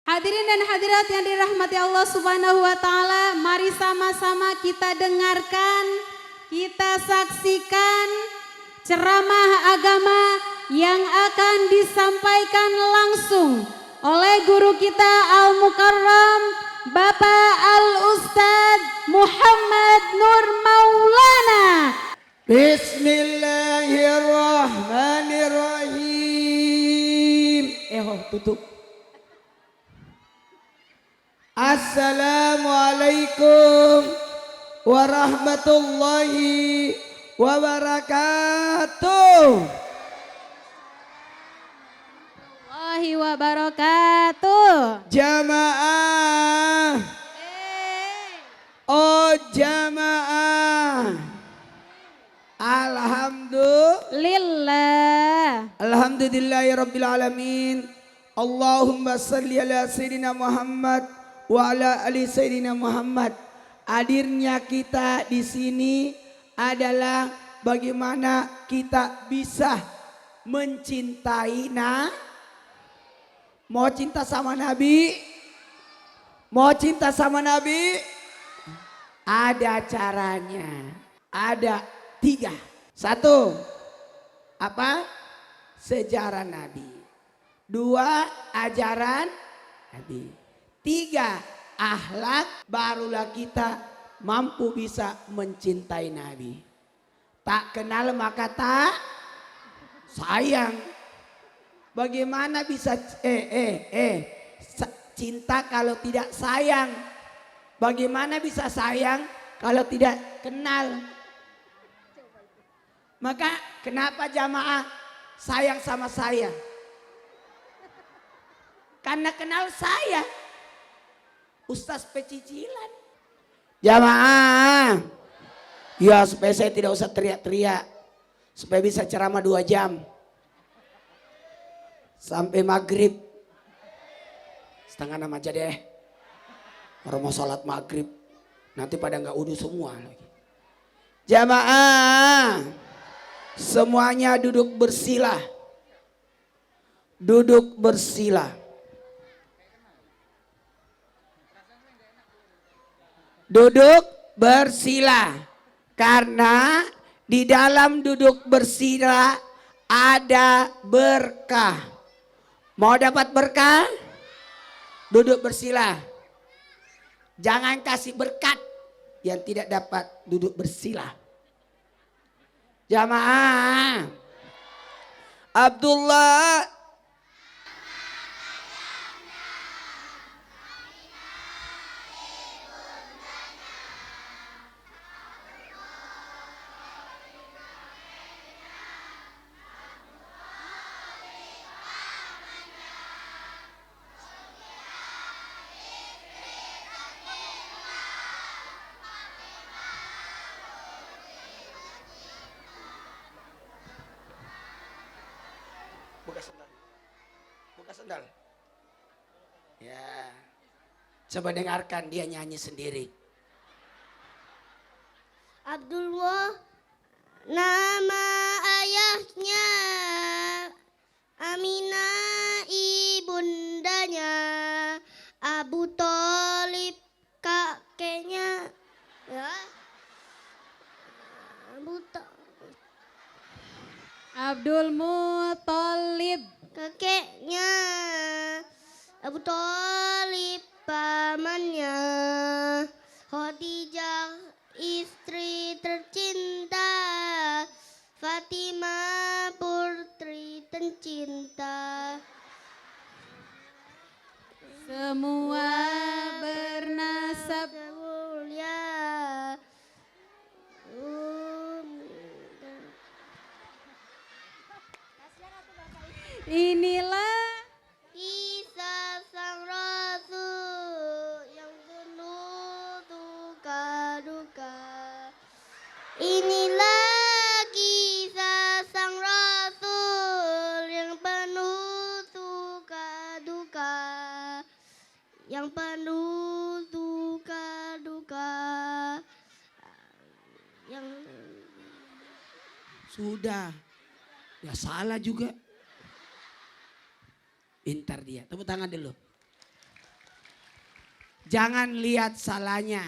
Hadirin dan hadirat yang dirahmati Allah Subhanahu wa taala, mari sama-sama kita dengarkan, kita saksikan ceramah agama yang akan disampaikan langsung oleh guru kita Al-Mukarram Bapak Al-Ustadz Muhammad Nur Maulana. Bismillahirrahmanirrahim. Tutup. Assalamualaikum warahmatullahi wabarakatuh. Warahmatullahi wabarakatuh. Jamaah. Oh jamaah. Alhamdulillahirabbil alamin. Allahumma salli ala sayyidina Muhammad wa ala ali sayyidina Muhammad. Hadirnya kita di sini adalah bagaimana kita bisa mencintai mau cinta sama Nabi? Mau cinta sama Nabi? Ada caranya. Ada 3. 1, apa? Sejarah Nabi. 2, ajaran Nabi. 3, akhlak, barulah kita mampu bisa mencintai Nabi. Tak kenal maka tak sayang. Bagaimana bisa cinta kalau tidak sayang? Bagaimana bisa sayang kalau tidak kenal? Maka kenapa jamaah sayang sama saya? Karena kenal saya. Ustaz pecicilan. Jamaah. Ya supaya saya tidak usah teriak-teriak. Supaya bisa ceramah 2 jam. Sampai maghrib. Setengah 6 aja deh. Orang mau sholat maghrib. Nanti pada nggak wudu semua lagi. Jamaah. Semuanya duduk bersila. Duduk bersila. Duduk bersila. Karena di dalam duduk bersila ada berkah. Mau dapat berkah? Duduk bersila. Jangan kasih berkat yang tidak dapat duduk bersila. Jamaah. Abdullah. Buka sendal. Ya. Coba dengarkan dia nyanyi sendiri. Abdullah nama ayahnya, Aminah ibundanya, Abu Thalib kakeknya. Ya. Abdul Muthalib kakeknya, Abu Thalib pamannya, Khadijah istri tercinta, Fatimah putri tercinta. semua bernasab mulia. Inilah Kisah sang Rasul yang penuh duka duka. Inilah kisah sang Rasul yang penuh duka duka. Yang penuh duka duka. Yang Sudah. Ya salah juga. Pintar dia. Tepuk tangan dulu. Jangan lihat salahnya.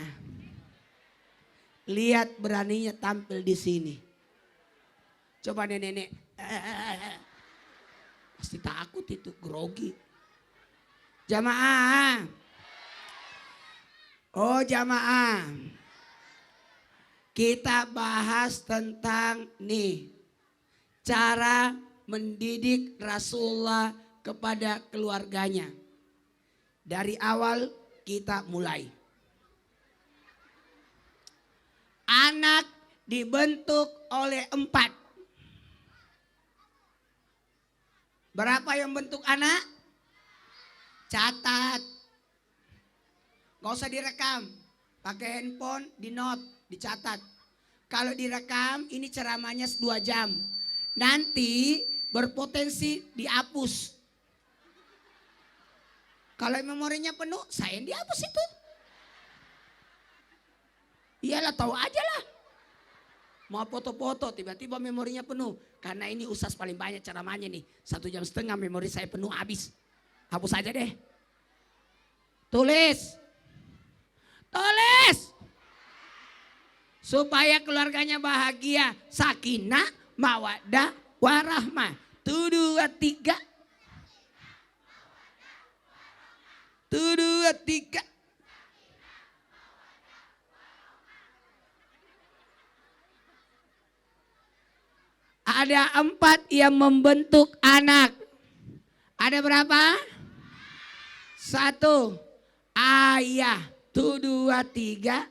Lihat beraninya tampil di sini. Coba nenek-nenek. Pasti takut itu, grogi. Jamaah. Oh jamaah. Kita bahas tentang nih. Cara mendidik Rasulullah kepada keluarganya. Dari awal kita mulai. Anak dibentuk oleh 4. Berapa yang bentuk anak? Catat. Gak usah direkam. Pakai handphone, di note, dicatat. Kalau direkam ini ceramahnya 2 jam. Nanti berpotensi dihapus. Kalau memorinya penuh, saya yang dihapus itu. Iyalah tahu aja lah. Mau foto-foto tiba-tiba memorinya penuh. Karena ini ustaz paling banyak ceramahnya nih. 1,5 jam memori saya penuh habis. Hapus aja deh. Tulis. Tulis. Supaya keluarganya bahagia. Sakinah, mawaddah, warahmah. 1, 2, 3. 1, 2, 3. Ada 4 yang membentuk anak. Ada berapa? 1. Ayah. 1, 2, 3.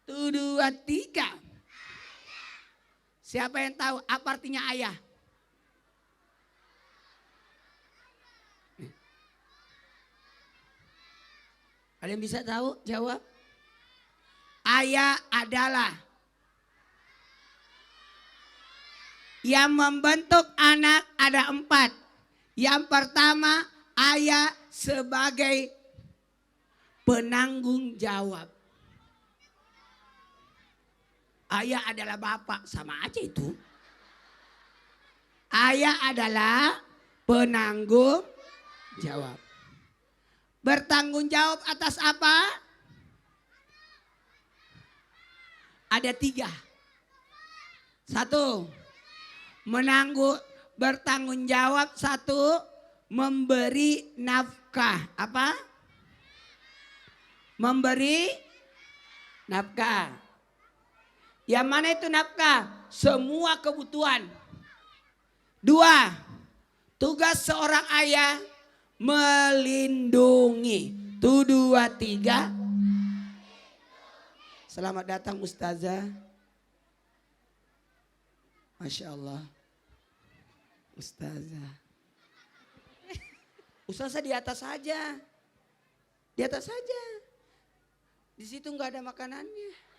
1, 2, 3. Siapa yang tahu apa artinya ayah? Ada yang bisa tahu? Jawab. Ayah adalah yang membentuk anak ada 4. Yang pertama, ayah sebagai penanggung jawab. Ayah adalah bapak, sama aja itu. Ayah adalah penanggung jawab. Bertanggung jawab atas apa? Ada 3. 1. Bertanggung jawab. 1. Memberi nafkah. Apa? Memberi nafkah. Yang mana itu nafkah? Semua kebutuhan. 2. Tugas seorang ayah melindungi. 1, 2, 3. Selamat datang Ustazah. Masya Allah. Ustazah. Ustazah di atas saja. Di atas saja. Di situ nggak ada makanannya.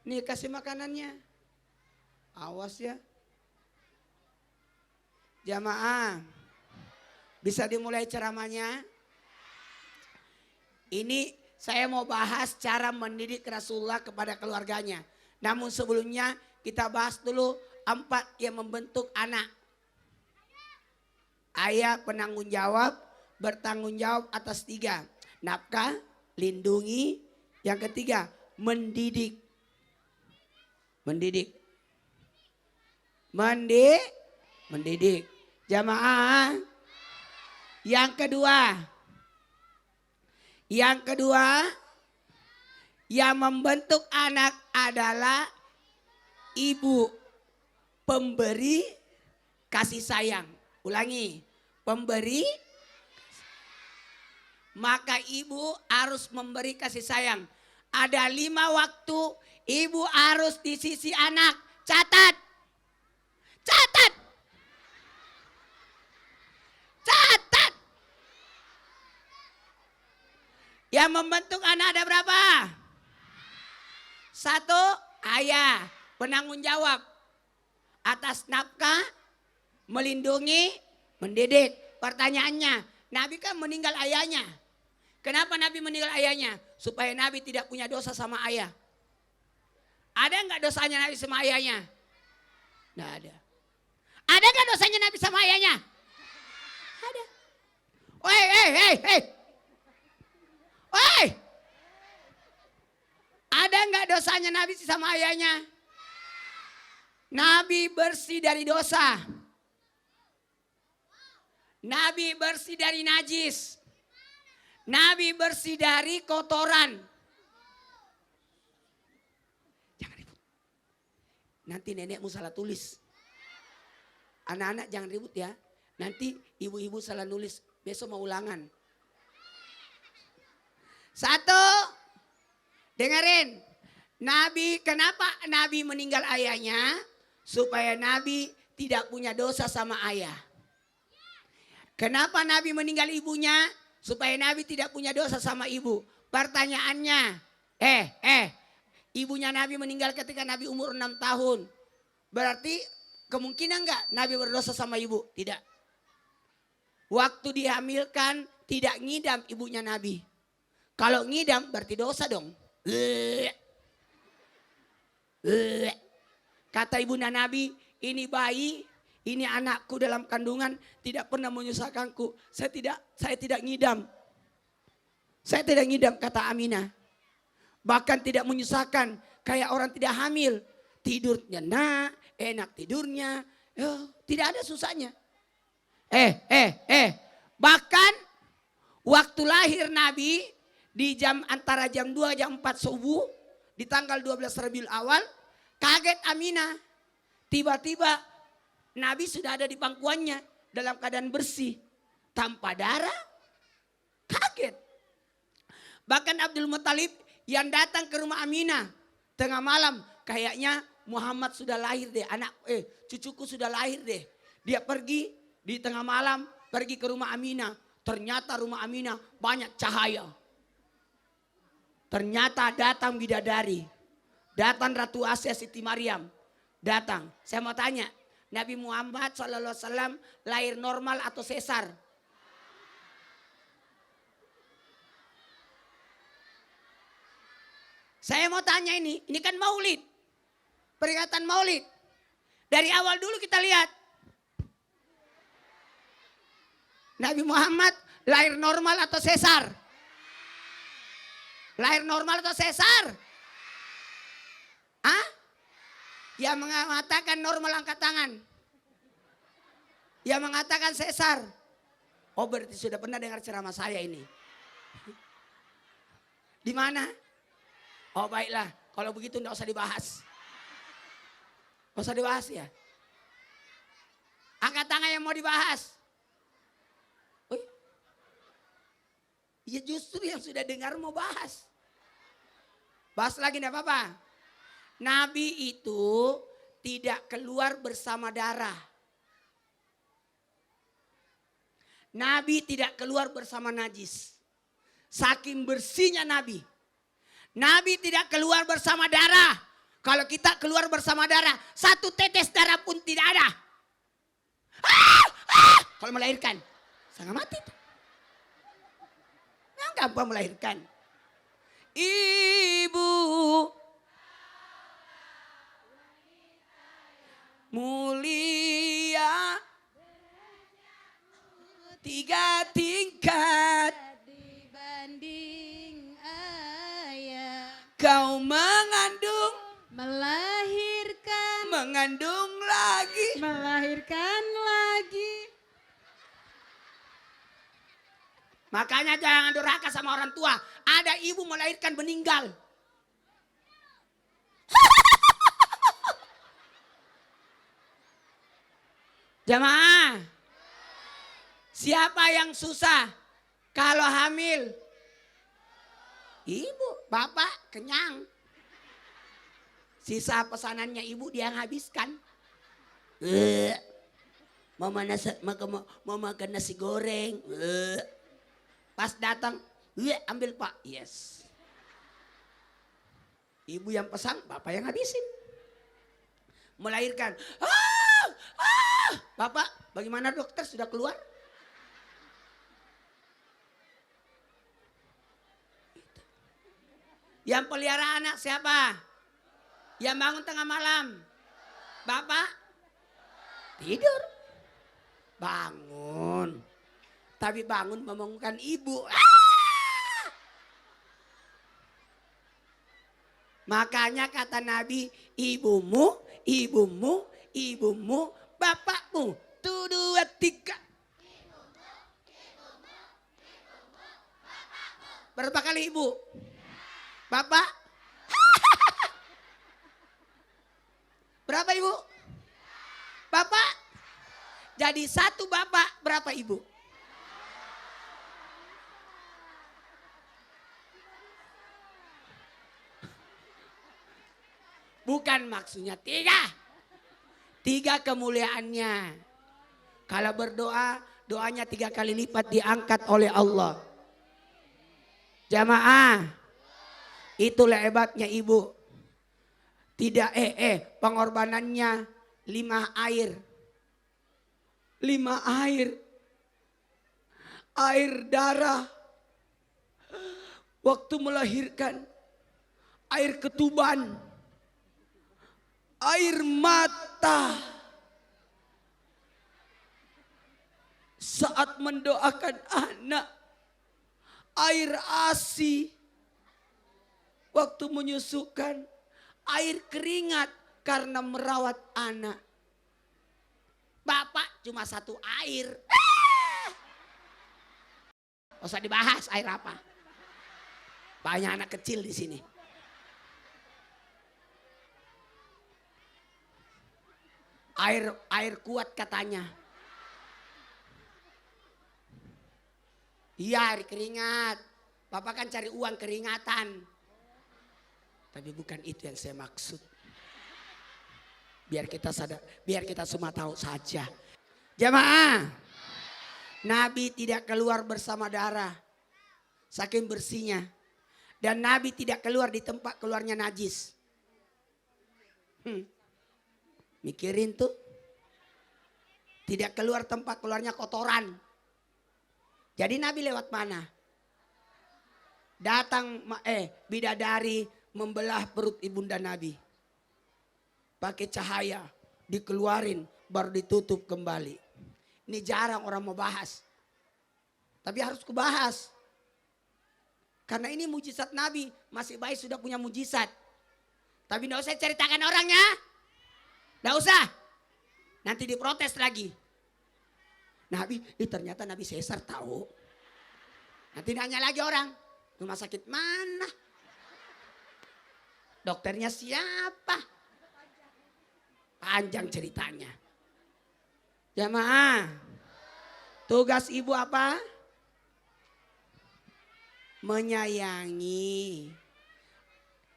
Nih kasih makanannya. Awas ya. Jamaah. Bisa dimulai ceramahnya. Ini saya mau bahas cara mendidik Rasulullah kepada keluarganya. Namun sebelumnya kita bahas dulu 4 yang membentuk anak. Ayah penanggung jawab, bertanggung jawab atas 3. Nafkah, lindungi. Yang ketiga, mendidik. Mendidik. Mendidik. Jamaah. Yang kedua, yang membentuk anak adalah ibu, pemberi kasih sayang. Ulangi, pemberi. Maka ibu harus memberi kasih sayang. Ada 5 waktu ibu harus di sisi anak. Catat. Catat. Catat. Yang membentuk anak ada berapa? 1, ayah, penanggung jawab atas nafkah, melindungi, mendidik. Pertanyaannya, Nabi kan meninggal ayahnya. Kenapa Nabi meninggal ayahnya? Supaya Nabi tidak punya dosa sama ayah. Ada nggak dosanya Nabi sama ayahnya? Nggak ada. Ada nggak dosanya Nabi sama ayahnya? Hei. Woi. Ada nggak dosanya Nabi sama ayahnya? Nabi bersih dari dosa. Nabi bersih dari najis. Nabi bersih dari kotoran. Jangan ribut. Nanti nenekmu salah tulis. Anak-anak jangan ribut ya. Nanti ibu-ibu salah nulis. Besok mau ulangan. Satu. Dengerin. Nabi, kenapa Nabi meninggal ayahnya? Supaya Nabi tidak punya dosa sama ayah. Kenapa Nabi meninggal ibunya? Supaya Nabi tidak punya dosa sama ibu. Pertanyaannya, ibunya Nabi meninggal ketika Nabi umur 6 tahun. Berarti kemungkinan enggak Nabi berdosa sama ibu? Tidak. Waktu dihamilkan tidak ngidam ibunya Nabi. Kalau ngidam berarti dosa dong. Kata ibunda Nabi, ini bayi, ini anakku dalam kandungan tidak pernah menyusahkanku. Saya tidak ngidam. Saya tidak ngidam, kata Aminah. Bahkan tidak menyusahkan kayak orang tidak hamil. Tidurnya enak tidurnya. Tidak ada susahnya. Bahkan waktu lahir Nabi di antara jam 2 jam 4 subuh di tanggal 12 Rabiul Awal, kaget Aminah. Tiba-tiba Nabi sudah ada di pangkuannya dalam keadaan bersih, tanpa darah. Kaget. Bahkan Abdul Muthalib yang datang ke rumah Aminah tengah malam, kayaknya Muhammad sudah lahir deh, cucuku sudah lahir deh. Dia pergi di tengah malam, pergi ke rumah Aminah. Ternyata rumah Aminah banyak cahaya. Ternyata datang bidadari. Datang Ratu Asia Siti Maryam. Datang. Saya mau tanya, Nabi Muhammad SAW lahir normal atau sesar? Saya mau tanya ini kan maulid. Peringatan maulid. Dari awal dulu kita lihat. Nabi Muhammad lahir normal atau sesar? Lahir normal atau sesar? Hah? Yang mengatakan normal angkat tangan. Yang mengatakan sesar. Oh, berarti sudah pernah dengar ceramah saya ini. Di mana? Oh, baiklah. Kalau begitu enggak usah dibahas. Enggak usah dibahas ya. Angkat tangan yang mau dibahas. Ya justru yang sudah dengar mau bahas. Bahas lagi enggak apa-apa. Nabi itu tidak keluar bersama darah. Nabi tidak keluar bersama najis. Saking bersihnya Nabi. Nabi tidak keluar bersama darah. Kalau kita keluar bersama darah, satu tetes darah pun tidak ada. Kalau melahirkan, sangat mati tuh. Yang gampang melahirkan. Ibu mulia 3 tingkat dibanding ayah. Kau mengandung, Melahirkan, mengandung lagi. melahirkan lagi. Makanya jangan durhaka sama orang tua. Ada ibu melahirkan meninggal. Jamaah. Siapa yang susah kalau hamil? Ibu, bapak kenyang. Sisa pesanannya ibu dia yang habiskan. Mau makan nasi goreng. Pas datang, ambil pak. Yes. Ibu yang pesan, bapak yang habisin. Melahirkan. Bapak, bagaimana dokter sudah keluar? Yang pelihara anak siapa? Yang bangun tengah malam? Bapak? Tidur. Bangun. Tapi bangun membangunkan ibu. Makanya kata Nabi, ibumu, ibumu, ibumu, bapakmu. 1, 2, 3. Berapa kali ibu? Bapak? Berapa ibu? Bapak? Jadi 1 bapak, berapa ibu? Bukan maksudnya 3. 3 kemuliaannya. Kalau berdoa, doanya 3 kali lipat diangkat oleh Allah. Jamaah, itulah hebatnya ibu. Tidak pengorbanannya 5 air. 5 air. Air darah. Waktu melahirkan. Air ketuban. Air mata. Saat mendoakan anak. Air ASI. Waktu menyusukan. Air keringat karena merawat anak. Bapak cuma 1 air. Nggak usah dibahas air apa. Banyak anak kecil di sini. Air kuat katanya. Iya, air keringat. Bapak kan cari uang keringatan. Tapi bukan itu yang saya maksud. Biar kita sadar, biar kita semua tahu saja. Jamaah, Nabi tidak keluar bersama darah. Saking bersihnya. Dan Nabi tidak keluar di tempat keluarnya najis. Mikirin tuh. Tidak keluar tempat keluarnya kotoran. Jadi Nabi lewat mana? Datang bidadari membelah perut ibunda Nabi. Pakai cahaya dikeluarin baru ditutup kembali. Ini jarang orang mau bahas. Tapi harus kubahas. Karena ini mujizat Nabi. Masih baik sudah punya mujizat. Tapi tidak usah ceritakan orangnya. Tidak usah. Nanti diprotes lagi. Nabi, ternyata Nabi Caesar tahu. Nanti nanya lagi orang. Rumah sakit mana? Dokternya siapa? Panjang ceritanya. Jamaah. Tugas ibu apa? Menyayangi.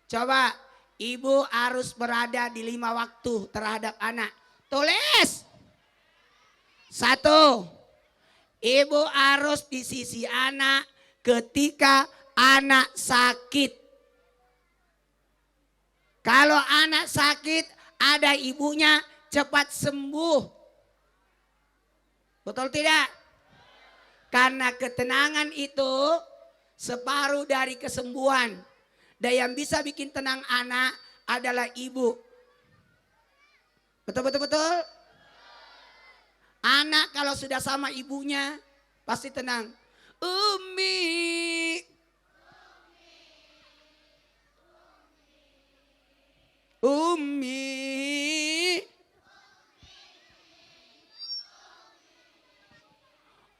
Coba ibu harus berada di 5 waktu terhadap anak. Tulis. 1. Ibu harus di sisi anak ketika anak sakit. Kalau anak sakit ada ibunya cepat sembuh. Betul tidak? Karena ketenangan itu separuh dari kesembuhan. Dan yang bisa bikin tenang anak adalah ibu. Betul? Anak kalau sudah sama ibunya pasti tenang. Umi. Umi.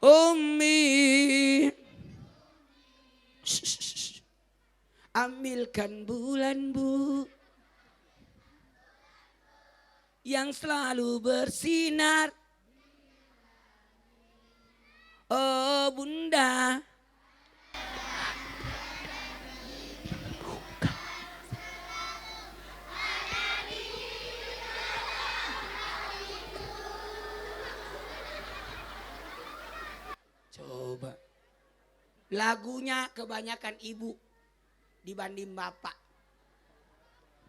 Umi. Ambilkan bulan bu. Yang selalu bersinar. Oh bunda. Coba. Lagunya kebanyakan ibu dibanding bapak.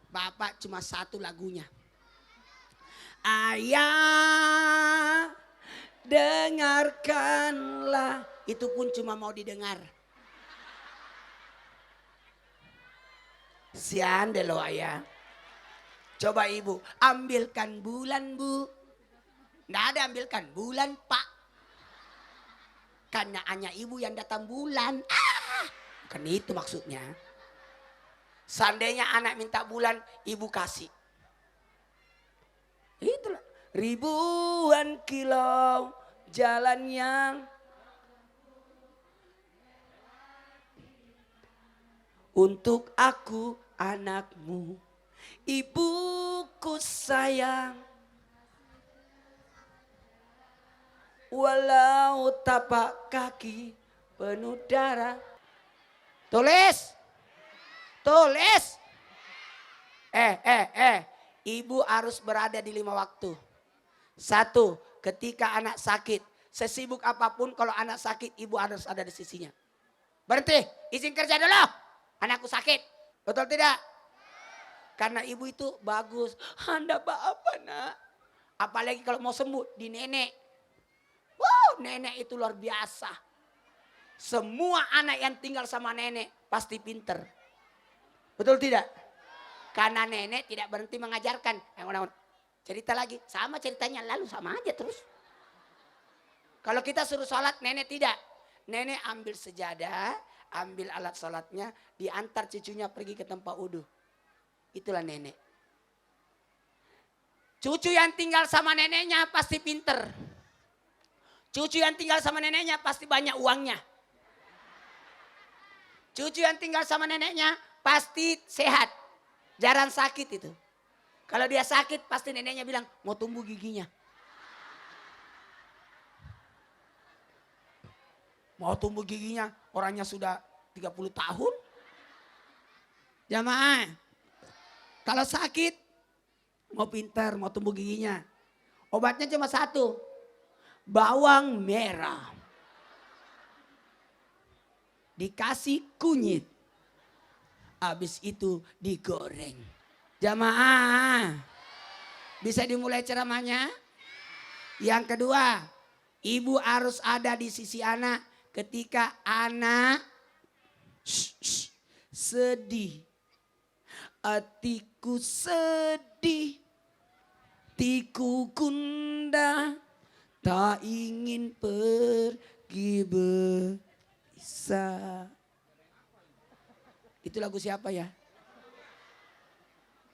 Bapak cuma 1 lagunya. Ayah dengarkanlah. Itu pun cuma mau didengar. Sian deh lo ayah. Coba ibu ambilkan bulan bu. Nggak ada ambilkan bulan pak. Karena hanya ibu yang datang bulan. Bukan itu maksudnya. Seandainya anak minta bulan, ibu kasih. Itulah. Ribuan kilo jalan yang untuk aku anakmu, ibuku sayang. Walau tapak kaki penuh darah. Tulis. Tulis. Ibu harus berada di 5 waktu. 1, ketika anak sakit. Sesibuk apapun kalau anak sakit, ibu harus ada di sisinya. Berhenti, izin kerja dulu. Anakku sakit. Betul tidak? Karena ibu itu bagus. Anda apa nak? Apalagi kalau mau sembuh di nenek. Wow, nenek itu luar biasa. Semua anak yang tinggal sama nenek pasti pinter. Betul tidak? Karena nenek tidak berhenti mengajarkan. Cerita lagi, sama ceritanya lalu sama aja terus. Kalau kita suruh sholat, nenek tidak. Nenek ambil sejadah, ambil alat sholatnya, diantar cucunya pergi ke tempat wudhu. Itulah nenek. Cucu yang tinggal sama neneknya pasti pinter. Cucu yang tinggal sama neneknya pasti banyak uangnya. Cucu yang tinggal sama neneknya pasti sehat. Jarang sakit itu. Kalau dia sakit pasti neneknya bilang mau tumbuh giginya. Mau tumbuh giginya, orangnya sudah 30 tahun. Jamaah. Kalau sakit mau pintar, mau tumbuh giginya. Obatnya cuma 1. Bawang merah. Dikasih kunyit. Habis itu digoreng. Jamaah. Bisa dimulai ceramahnya? Yang kedua, ibu harus ada di sisi anak ketika anak sedih. Hatiku sedih. Hatiku gundah. Tak ingin pergi berpisah. Itu lagu siapa ya?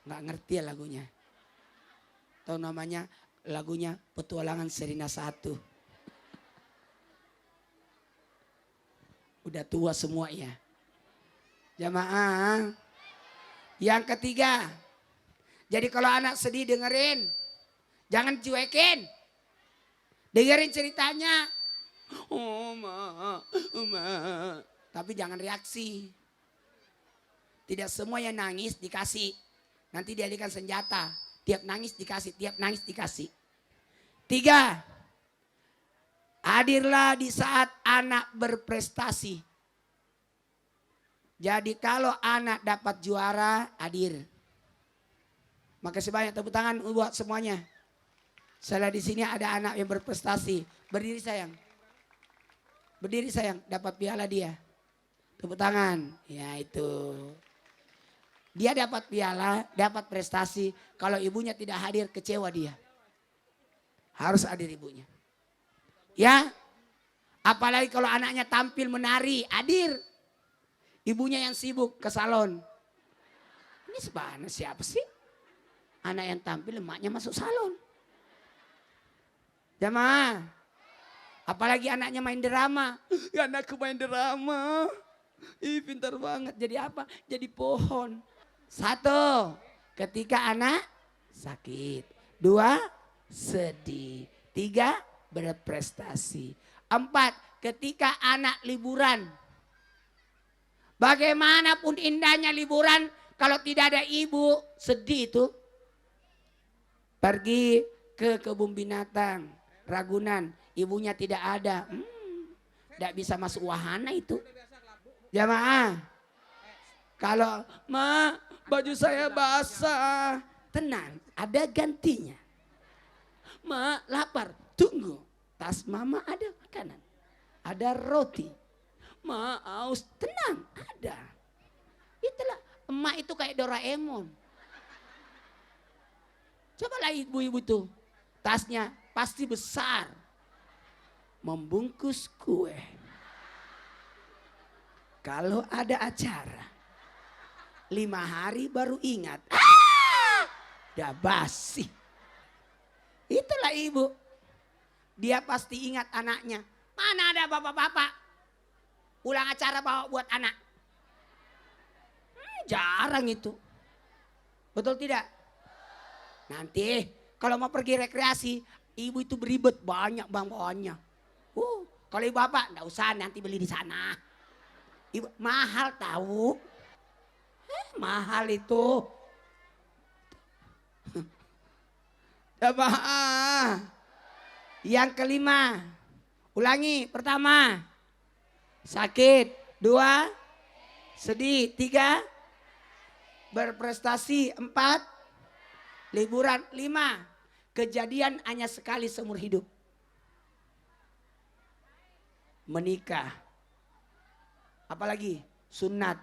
Nggak ngerti ya lagunya. Tahu namanya lagunya Petualangan Serina 1. Udah tua semua ya. Jamaah. Yang ketiga. Jadi kalau anak sedih dengerin. Jangan cuekin. Dengerin ceritanya. Oh ma. Tapi jangan reaksi. Tidak semua yang nangis dikasih. Nanti dialihkan senjata. Tiap nangis dikasih, tiap nangis dikasih. 3. Hadirlah di saat anak berprestasi. Jadi kalau anak dapat juara, hadir. Makasih banyak, tepuk tangan buat semuanya. Saya di sini ada anak yang berprestasi. Berdiri sayang. Berdiri sayang, dapat piala dia. Tepuk tangan. Ya itu. Dia dapat piala, dapat prestasi. Kalau ibunya tidak hadir, kecewa dia. Harus hadir ibunya. Ya. Apalagi kalau anaknya tampil menari, hadir. Ibunya yang sibuk ke salon. Ini sebenarnya siapa sih? Anak yang tampil, emaknya masuk salon. Jamaah. Apalagi anaknya main drama. Anakku main drama. Ih pintar banget. Jadi apa? Jadi pohon. 1. Ketika anak sakit. 2. Sedih. 3. Berprestasi. 4. Ketika anak liburan. Bagaimanapun indahnya liburan. Kalau tidak ada ibu sedih itu. Pergi ke kebun binatang. Ragunan. Ibunya tidak ada. Tidak bisa masuk wahana itu. Jamaah. Kalau ma baju saya basah. Tenang, ada gantinya. Ma lapar, tunggu. Tas mama ada makanan. Ada roti. Ma aus, tenang, ada. Itulah, emak itu kayak Doraemon. Cobalah ibu-ibu tuh. Tasnya pasti besar. membungkus kue. Kalau ada acara 5 hari baru ingat. Udah basi. Itulah ibu. Dia pasti ingat anaknya. Mana ada bapak-bapak ulang acara bawa buat anak. Jarang itu. Betul tidak? Nanti kalau mau pergi rekreasi, ibu itu beribet banyak bang bawaannya. Kalau ibu bapak enggak usah, nanti beli di sana. Ibu mahal tahu. Mahal itu. Jamaah. Yang kelima. Ulangi. Pertama. Sakit. 2. Sedih. 3. Berprestasi. 4. Liburan. 5. Kejadian hanya sekali seumur hidup. Menikah. Apalagi sunat.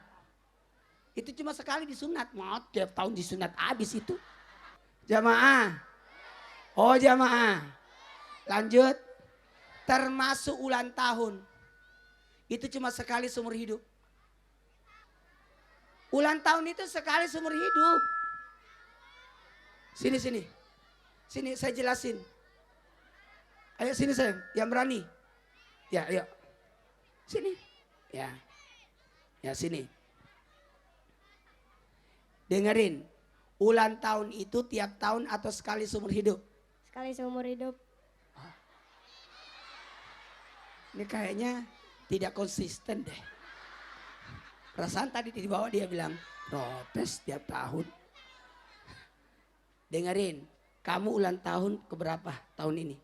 Itu cuma sekali disunat. Mau tiap tahun disunat habis itu. Jamaah. Oh jamaah. Lanjut. Termasuk ulang tahun. Itu cuma sekali seumur hidup. Ulang tahun itu sekali seumur hidup. Sini sini. Sini saya jelasin. Ayo sini sayang. Yang berani. Ya ayo. Sini. Ya. Ya sini. Dengerin. Ulang tahun itu tiap tahun atau sekali seumur hidup? Sekali seumur hidup. Ini kayaknya tidak konsisten deh. Perasaan tadi di bawah dia bilang protes tiap tahun. Dengerin. Kamu ulang tahun keberapa tahun ini?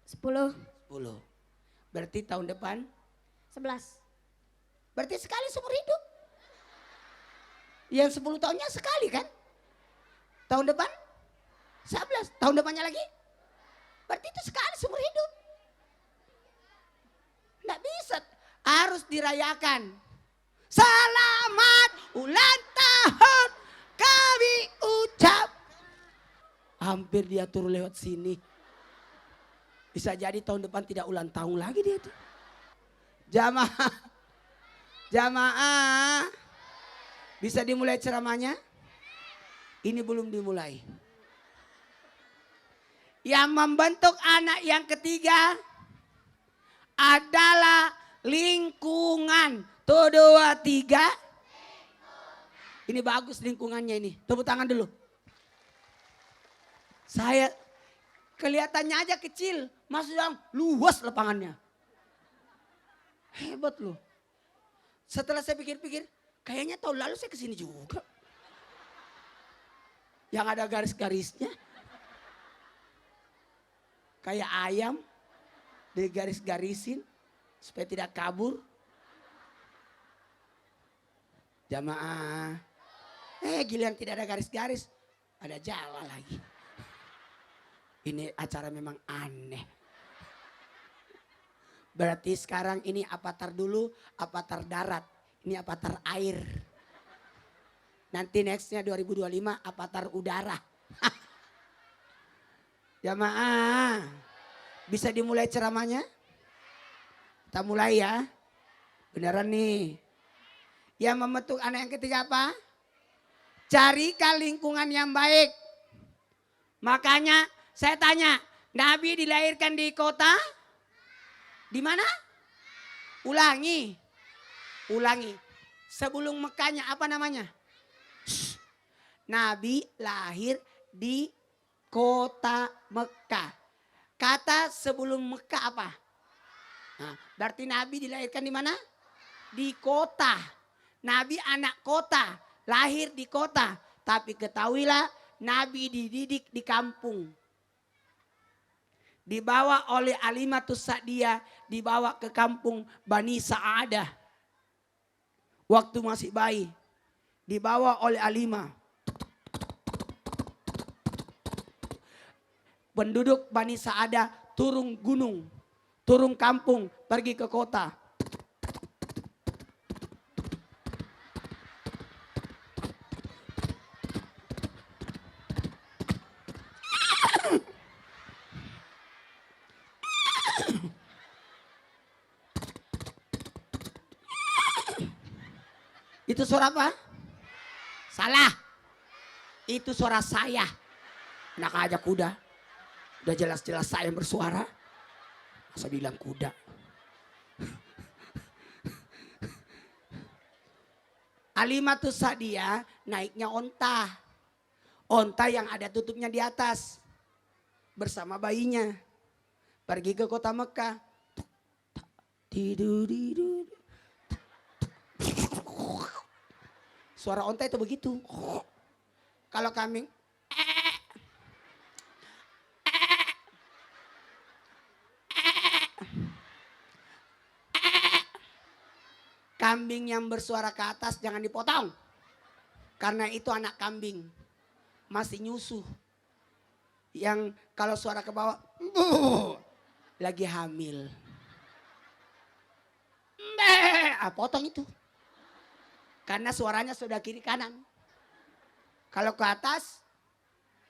10. 10. Berarti tahun depan? 11. Berarti sekali seumur hidup. Yang 10 tahunnya sekali kan? Tahun depan 11. Tahun depannya lagi? Berarti itu sekali seumur hidup. Nggak bisa. Harus dirayakan. Selamat ulang tahun kami ucap. Hampir dia turun lewat sini. Bisa jadi tahun depan tidak ulang tahun lagi dia tuh. Jamaah. Jamaah. Bisa dimulai ceramahnya? Ini belum dimulai. Yang membentuk anak yang ketiga adalah lingkungan. Tuh 2, 3. Ini bagus lingkungannya ini. Tepuk tangan dulu. Saya kelihatannya aja kecil. Maksudnya luas lapangannya. Hebat loh. Setelah saya pikir-pikir. Kayaknya tahun lalu saya kesini juga. Yang ada garis-garisnya. Kayak ayam. Digaris-garisin. Supaya tidak kabur. Jamaah. Giliran tidak ada garis-garis. Ada jalan lagi. Ini acara memang aneh. Berarti sekarang ini avatar dulu. Avatar darat. Ini avatar air. Nanti nextnya 2025 avatar udara. Jamaah. Bisa dimulai ceramahnya? Kita mulai ya. Beneran nih. Yang membentuk anak yang ketiga apa? Carikan lingkungan yang baik. Makanya saya tanya. Nabi dilahirkan di kota? Di mana? Ulangi. Sebelum Mekahnya apa namanya? Nabi lahir di kota Mekah. Kata sebelum Mekah apa? Nah, berarti Nabi dilahirkan di mana? Di kota. Nabi anak kota. Lahir di kota. Tapi ketahuilah Nabi dididik di kampung. Dibawa oleh Alimatus Sa'diyah. Dibawa ke kampung Bani Sa'adah. Waktu masih bayi. Dibawa oleh Alimah. Penduduk Bani Sa'adah turun gunung. Turun kampung. Pergi ke kota. Itu suara apa? Salah. Itu suara saya. Enak aja kuda. Udah jelas-jelas saya yang bersuara. Masa bilang kuda. Alimatus Sa'diyah naiknya onta. Onta yang ada tutupnya di atas. Bersama bayinya. Pergi ke kota Mekah. Suara onta itu begitu. Kalau kambing. Kambing yang bersuara ke atas jangan dipotong. Karena itu anak kambing. Masih nyusuh. Yang kalau suara ke bawah. Lagi hamil. Potong itu. Karena suaranya sudah kiri kanan. Kalau ke atas.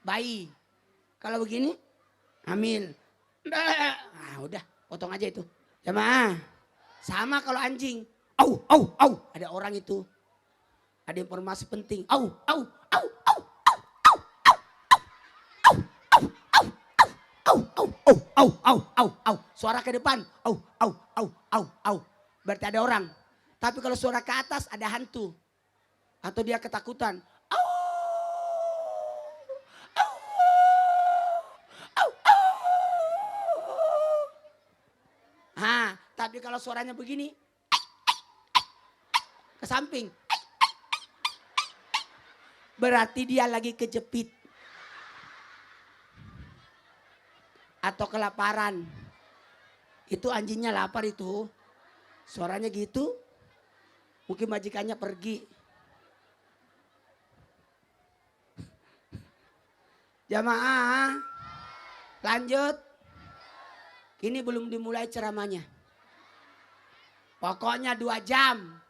Bayi. Kalau begini. Hamil. Udah potong aja itu. Jamaah. Sama kalau anjing. Au, au, au. Ada orang itu. Ada informasi penting. Au, au, au, au, au, au, au, au, au, au, au, au, au, au, au. Suara ke depan. Au, au, au, au, au. Berarti ada orang. Tapi kalau suara ke atas ada hantu. Atau dia ketakutan. Au, au, au, au. Tapi kalau suaranya begini. Ke samping. Berarti dia lagi kejepit. Atau kelaparan. Itu anjingnya lapar itu. Suaranya gitu. Mungkin majikannya pergi. Jamaah. Lanjut. Ini belum dimulai ceramahnya. Pokoknya 2 jam.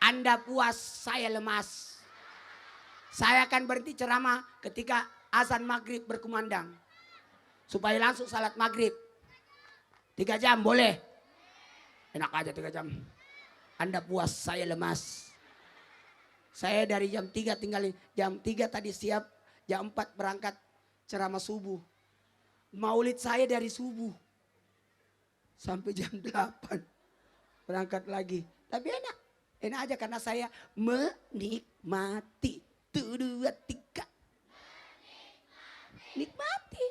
Anda puas, saya lemas. Saya akan berhenti ceramah ketika azan maghrib berkumandang. Supaya langsung salat maghrib. 3 jam boleh. Enak aja 3 jam. Anda puas, saya lemas. Saya dari jam 3 tinggalin. Jam 3 tadi siap. Jam 4 berangkat ceramah subuh. Maulid saya dari subuh. Sampai jam 8. Berangkat lagi. Tapi enak. Enak aja karena saya menikmati. 1, 2, 3. Nikmati.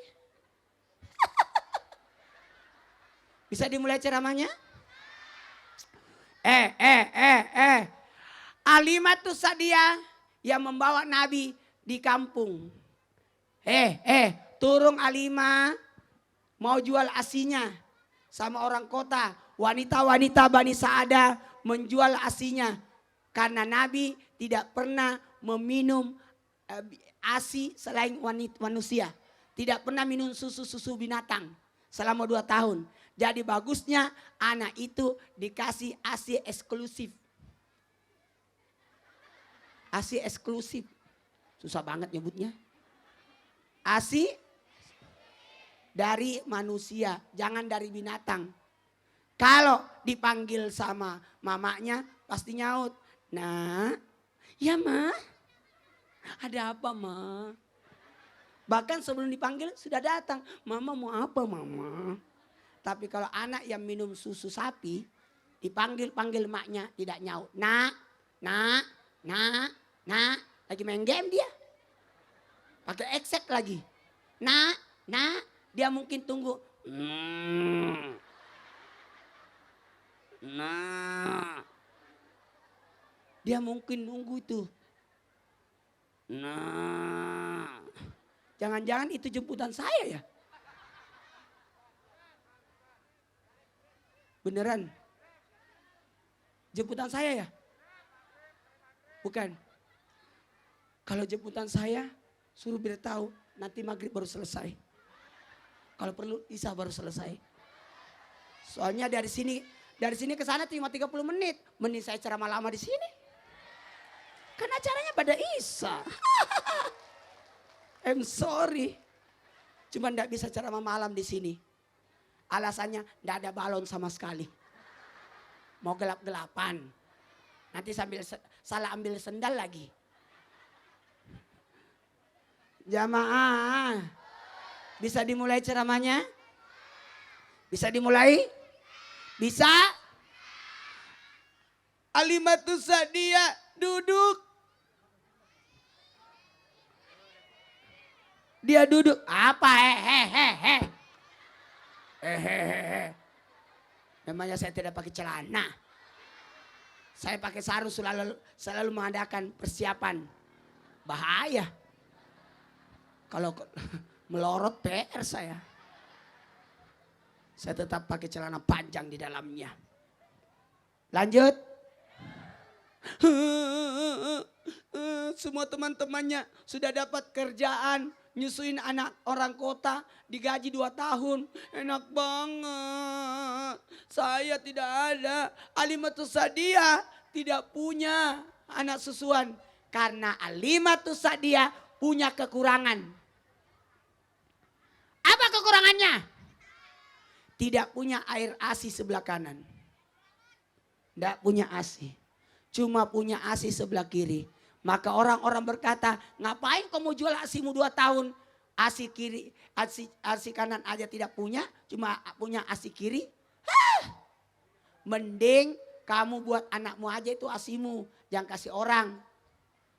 Bisa dimulai ceramahnya? Alimatus Sa'diyah yang membawa Nabi di kampung. Turun Alimah mau jual asinya sama orang kota. Wanita-wanita Bani Sa'adah menjual asinya. Karena Nabi tidak pernah meminum asi selain manusia. Tidak pernah minum susu-susu binatang selama 2 tahun. Jadi bagusnya anak itu dikasih asi eksklusif. Asi eksklusif. Susah banget nyebutnya. Asi dari manusia, jangan dari binatang. Kalau dipanggil sama mamanya pasti nyaut. Nah, ya ma, ada apa ma? Bahkan sebelum dipanggil sudah datang. Mama mau apa mama? Tapi kalau anak yang minum susu sapi, dipanggil-panggil maknya tidak nyaut. Nak, lagi main game dia. Pakai eksek lagi. Nak, dia mungkin tunggu. Nah, dia mungkin nunggu itu. Nah, jangan-jangan itu jemputan saya ya? Beneran? Jemputan saya ya? Bukan. Kalau jemputan saya, suruh beritahu nanti maghrib baru selesai. Kalau perlu isya baru selesai. Soalnya dari sini ke sana cuma 30 menit. Mending saya ceramah lama di sini. Karena acaranya pada isya. I'm sorry. Cuma enggak bisa ceramah malam di sini. Alasannya enggak ada balon sama sekali. Mau gelap-gelapan. Nanti salah ambil sendal lagi. Jamaah, bisa dimulai ceramahnya? Bisa dimulai? Bisa? Alimatus Sadia duduk. Dia duduk. Apa? Hehehe. Namanya saya tidak pakai celana. Saya pakai sarung, selalu mengadakan persiapan. Bahaya. Kalau melorot PR saya. Saya tetap pakai celana panjang di dalamnya. Lanjut. Semua teman-temannya sudah dapat kerjaan. Nyusuin anak orang kota, digaji 2 tahun. Enak banget. Saya tidak ada. Alimatus Sadia tidak punya anak susuan. Karena Alimatus Sadia punya kekurangan. Apa kekurangannya? Tidak punya air ASI sebelah kanan. Tidak punya ASI. Cuma punya ASI sebelah kiri. Maka orang-orang berkata, ngapain kamu jual ASImu 2 tahun? ASI kiri, ASI kanan aja tidak punya, cuma punya ASI kiri. Mending kamu buat anakmu aja itu ASImu, jangan kasih orang.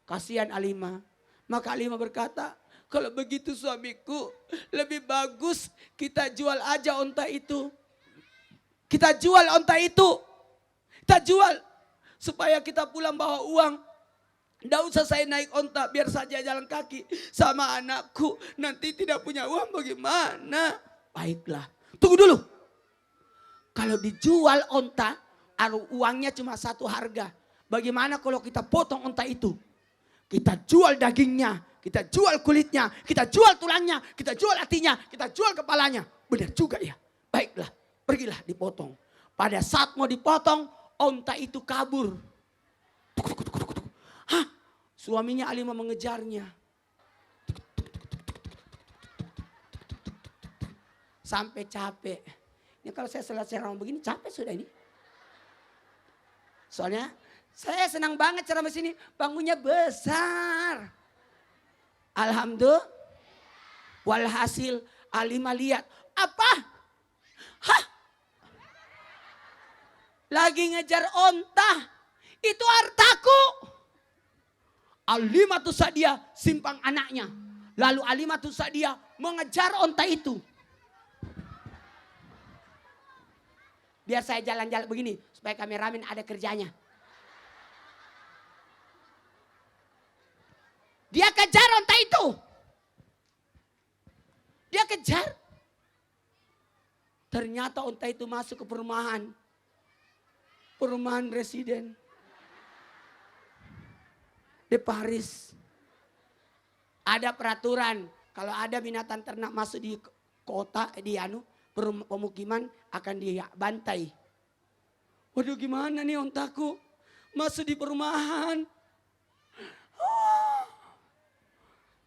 Kasihan Alima. Maka Alima berkata, kalau begitu suamiku, lebih bagus kita jual aja onta itu. Kita jual onta itu. Kita jual supaya kita pulang bawa uang. Tidak usah saya naik onta, biar saja jalan kaki sama anakku. Nanti tidak punya uang bagaimana? Baiklah, tunggu dulu. Kalau dijual onta, uangnya cuma 1 harga. Bagaimana kalau kita potong onta itu? Kita jual dagingnya, kita jual kulitnya, kita jual tulangnya, kita jual hatinya, kita jual kepalanya. Benar juga ya. Baiklah, pergilah dipotong. Pada saat mau dipotong, onta itu kabur. Hah? Suaminya Alima mengejarnya. Sampai capek. Ini kalau saya selesai ceramah begini capek sudah ini. Soalnya saya senang banget ceramah sini. Bangunnya besar. Alhamdulillah. Walhasil Alima lihat. Apa? Hah? Lagi ngejar onta. Itu hartaku. Alimatus Sadia simpang anaknya. Lalu Alimatus Sadia mengejar onta itu. Biar saya jalan-jalan begini. Supaya kameramen ada kerjanya. Dia kejar onta itu. Dia kejar. Ternyata onta itu masuk ke perumahan. Perumahan residen. Di Paris. Ada peraturan. Kalau ada binatang ternak masuk di kota, di pemukiman akan dibantai. Waduh gimana nih ontaku? Masuk di perumahan.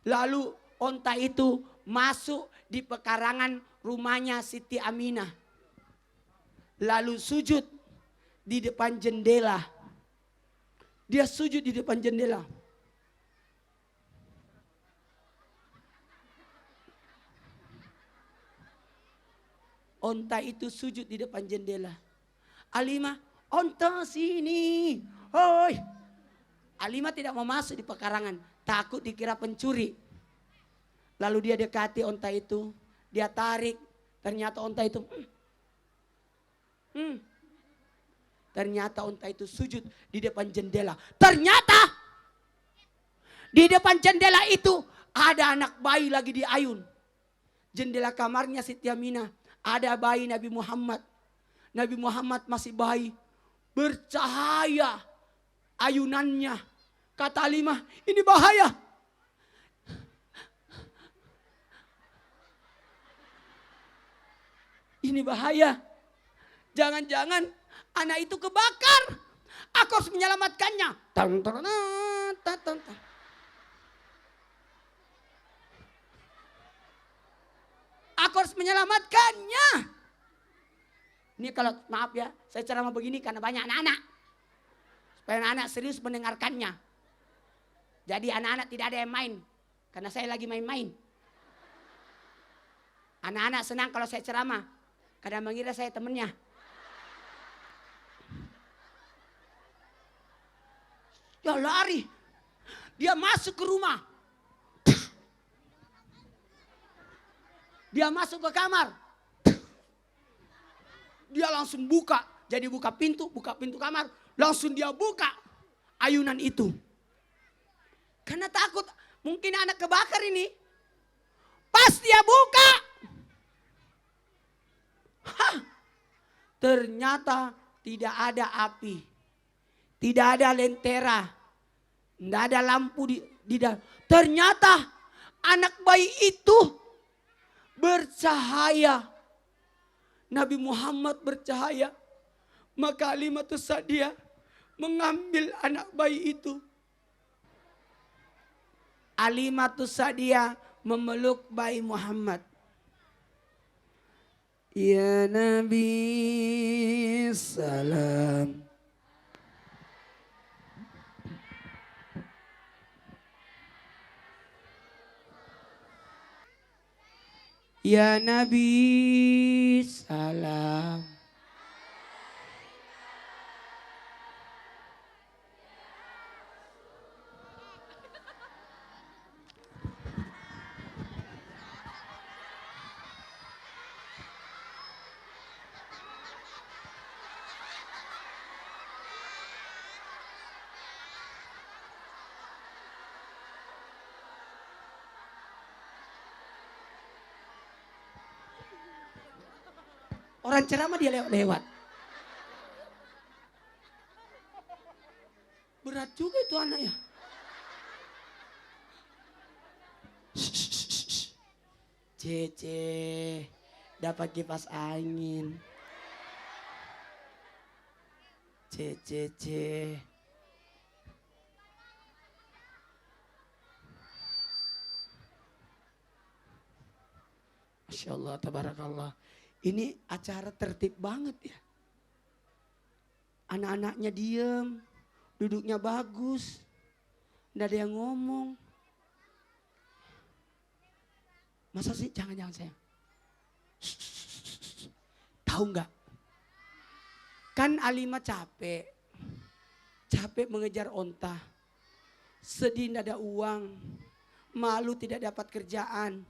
Lalu onta itu masuk di pekarangan rumahnya Siti Aminah. Lalu sujud di depan jendela. Dia sujud di depan jendela. Onta itu sujud di depan jendela. Alima, onta sini. Hoi. Alima tidak mau masuk di pekarangan. Takut dikira pencuri. Lalu dia dekati onta itu. Dia tarik. Ternyata onta itu. Ternyata onta itu sujud di depan jendela. Ternyata di depan jendela itu ada anak bayi lagi diayun. Jendela kamarnya Siti Aminah. Ada bayi Nabi Muhammad. Nabi Muhammad masih bayi. Bercahaya ayunannya. Kata Alimah, ini bahaya. Ini bahaya. Jangan-jangan anak itu kebakar. Aku harus menyelamatkannya. Aku harus menyelamatkannya. Ini kalau maaf ya, saya ceramah begini karena banyak anak-anak. Supaya anak-anak serius mendengarkannya. Jadi anak-anak tidak ada yang main. Karena saya lagi main-main. Anak-anak senang kalau saya ceramah. Karena mengira saya temennya. Ya lari. Dia masuk ke rumah. Dia masuk ke kamar. Dia langsung buka. Jadi buka pintu kamar. Langsung dia buka ayunan itu. Karena takut mungkin anak kebakar ini. Pas dia buka. Ternyata tidak ada api. Tidak ada lentera. Tidak ada lampu di dalam. Ternyata anak bayi itu bercahaya. Nabi Muhammad bercahaya. Maka Halimatus Sa'diyah mengambil anak bayi itu. Halimatus Sa'diyah memeluk bayi Muhammad. Ya Nabi salam. Ya Nabi salam. Orang ceramah dia lewat-lewat. Berat juga itu anaknya. Cece, dapat kipas angin. Cece. Masya Allah, tabarakallah. Ini acara tertib banget ya. Anak-anaknya diem, duduknya bagus, nggak ada yang ngomong. Masa sih? Jangan sayang. Tahu nggak? Kan Alimah capek mengejar onta, sedih nggak ada uang, malu tidak dapat kerjaan.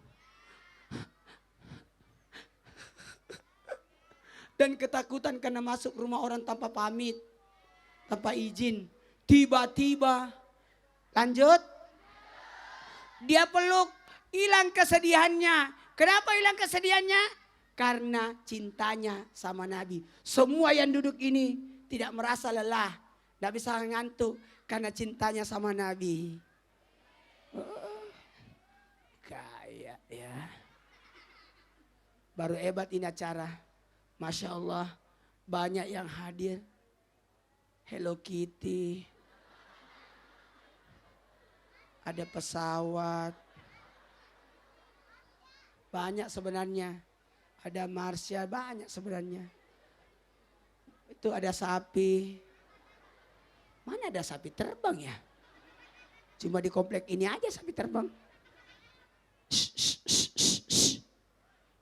Dan ketakutan karena masuk rumah orang tanpa pamit, tanpa izin. Tiba-tiba, lanjut. Dia peluk, hilang kesedihannya. Kenapa hilang kesedihannya? Karena cintanya sama Nabi. Semua yang duduk ini tidak merasa lelah, tidak bisa ngantuk karena cintanya sama Nabi. Kayak ya. Baru hebat ini acara. Masya Allah, banyak yang hadir. Hello Kitty. Ada pesawat. Banyak sebenarnya. Ada Marsha, banyak sebenarnya. Itu ada sapi. Mana ada sapi terbang ya? Cuma di komplek ini aja sapi terbang.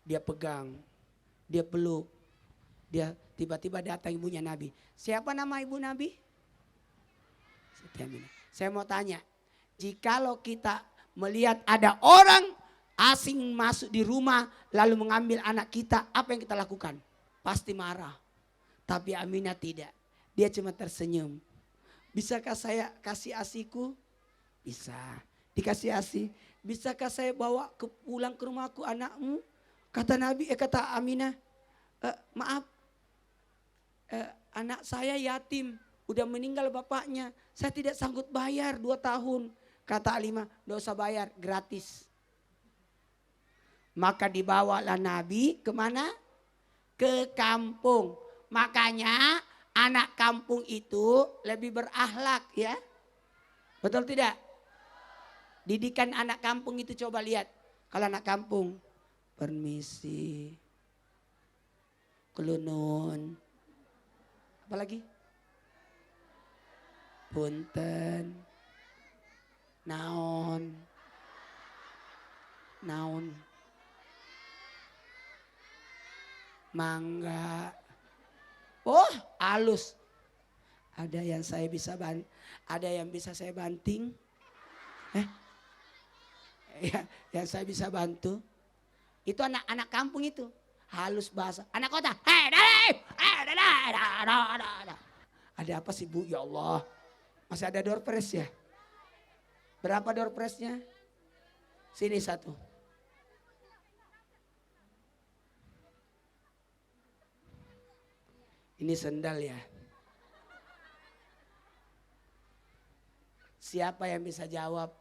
Dia pegang, dia peluk. Dia tiba-tiba datang ibunya Nabi. Siapa nama ibu Nabi? Siti Aminah. Saya mau tanya, jikalau kita melihat ada orang asing masuk di rumah lalu mengambil anak kita, apa yang kita lakukan? Pasti marah. Tapi Aminah tidak. Dia cuma tersenyum. Bisakah saya kasih asiku? Bisa. Dikasih asi. Bisakah saya bawa pulang ke rumahku anakmu? Kata Nabi, kata Aminah, maaf. Anak saya yatim, udah meninggal bapaknya. Saya tidak sanggup bayar 2 tahun. Kata Halimah, gak usah bayar, gratis. Maka dibawalah Nabi kemana? Ke kampung. Makanya anak kampung itu lebih berakhlak ya. Betul tidak? Didikan anak kampung itu coba lihat. Kalau anak kampung, permisi, kulunun. Apalagi? Punten. Naon. Naon. Mangga. Oh, halus. Ada yang saya bisa ada yang bisa saya banting. Ya, yang saya bisa bantu. Itu anak-anak kampung itu. Halus bahasa. Anak kota. Ada apa sih Bu? Ya Allah. Masih ada door prize ya? Berapa door prize-nya? Sini satu. Ini sendal ya. Siapa yang bisa jawab?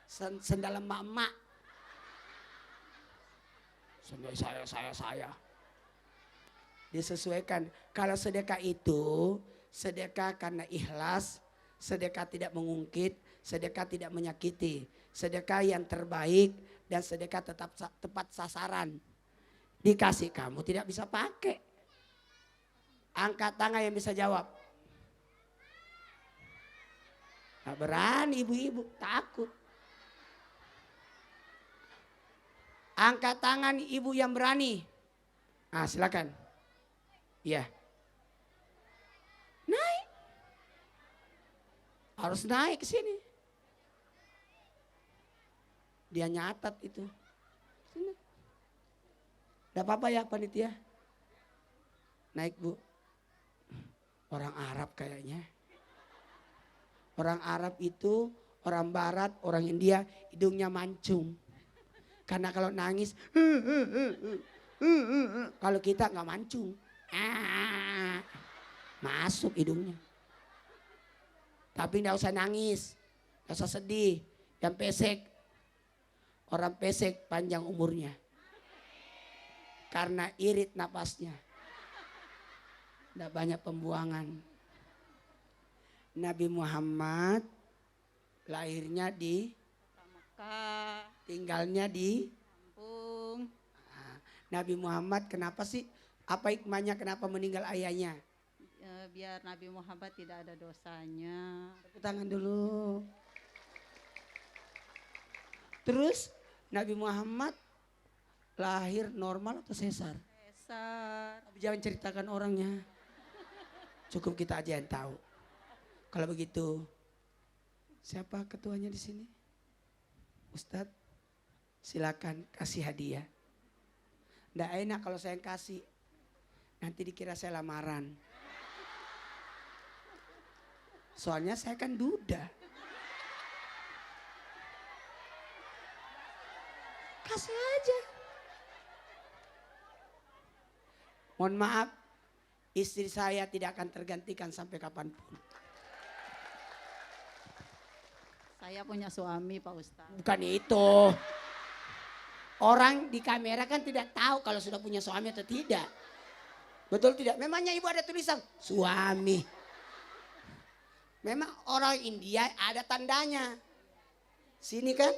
Sendal emak-emak. Sendal saya. Disesuaikan. Kalau sedekah itu, sedekah karena ikhlas, sedekah tidak mengungkit, sedekah tidak menyakiti, sedekah yang terbaik, dan sedekah tetap tepat sasaran. Dikasih kamu tidak bisa pakai. Angkat tangan yang bisa jawab. Gak berani ibu-ibu, takut. Angkat tangan ibu yang berani. Ah, silakan. Iya. Naik. Harus naik ke sini. Dia nyatat itu. Sini. Gak apa-apa ya panitia. Naik Bu. Orang Arab kayaknya. Orang Arab itu, orang Barat, orang India, hidungnya mancung. Karena kalau nangis, kalau kita nggak mancung, masuk hidungnya. Tapi nggak usah nangis, nggak usah sedih. Yang pesek, orang pesek panjang umurnya. Karena irit napasnya. Nggak banyak pembuangan. Nabi Muhammad lahirnya di Mekah, tinggalnya di kampung. Nabi Muhammad kenapa sih? Apa hikmahnya kenapa meninggal ayahnya? Biar Nabi Muhammad tidak ada dosanya. Tepuk tangan dulu. Terus Nabi Muhammad lahir normal atau sesar? Sesar. Tapi jangan ceritakan orangnya. Cukup kita aja yang tahu. Kalau begitu, siapa ketuanya di sini? Ustadz, silakan kasih hadiah. Nggak enak kalau saya yang kasih, nanti dikira saya lamaran. Soalnya saya kan duda. Kasih aja. Mohon maaf, istri saya tidak akan tergantikan sampai kapanpun. Saya punya suami Pak Ustadz. Bukan itu. Orang di kamera kan tidak tahu kalau sudah punya suami atau tidak. Betul tidak? Memangnya ibu ada tulisan suami. Memang orang India ada tandanya. Sini kan?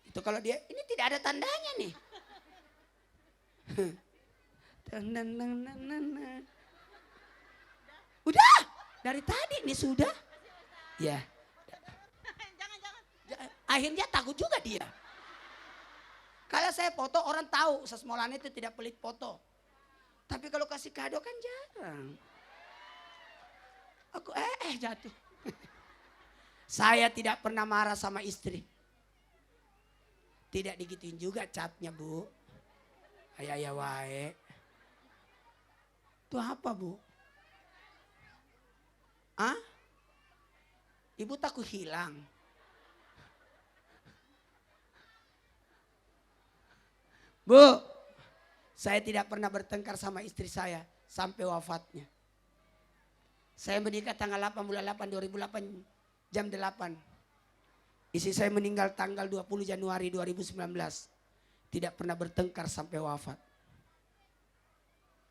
Itu kalau dia, ini tidak ada tandanya nih. Udah, dari tadi nih sudah. Ya. Akhirnya takut juga dia. Kalau saya foto orang tahu Sesmolan itu tidak pelit foto. Tapi kalau kasih kado kan jarang. Aku jatuh. Saya tidak pernah marah sama istri. Tidak digituin juga capnya Bu. Ayah wae. Itu apa Bu? Ah? Ibu takut hilang. Bu, saya tidak pernah bertengkar sama istri saya sampai wafatnya. Saya menikah tanggal 8 bulan 8 2008 jam 8. Istri saya meninggal tanggal 20 Januari 2019. Tidak pernah bertengkar sampai wafat.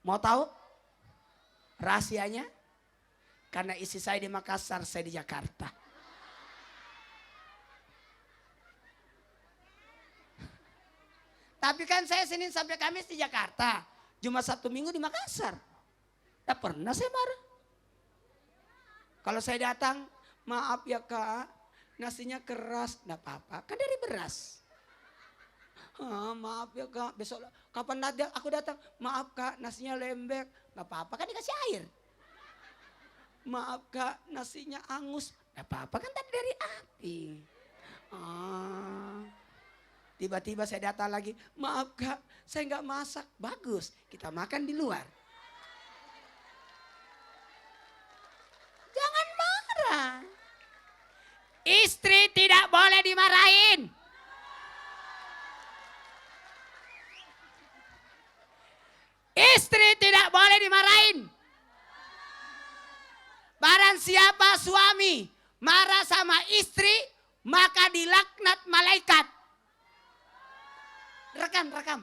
Mau tahu rahasianya? Karena istri saya di Makassar, saya di Jakarta. Tapi kan saya Senin sampai Kamis di Jakarta. Jumat Sabtu Minggu di Makassar. Tidak pernah saya marah. Kalau saya datang, maaf ya kak, nasinya keras. Tidak apa-apa, kan dari beras. Maaf ya kak, besok kapan aku datang? Maaf kak, nasinya lembek. Tidak apa-apa, kan dikasih air. Maaf kak, nasinya angus. Tidak apa-apa, kan tadi dari api. Tiba-tiba saya datang lagi. Maaf kak, saya nggak masak. Bagus, kita makan di luar. Jangan marah. Istri tidak boleh dimarahin. Istri tidak boleh dimarahin. Barang siapa suami marah sama istri, maka dilaknat malaikat. Rekam.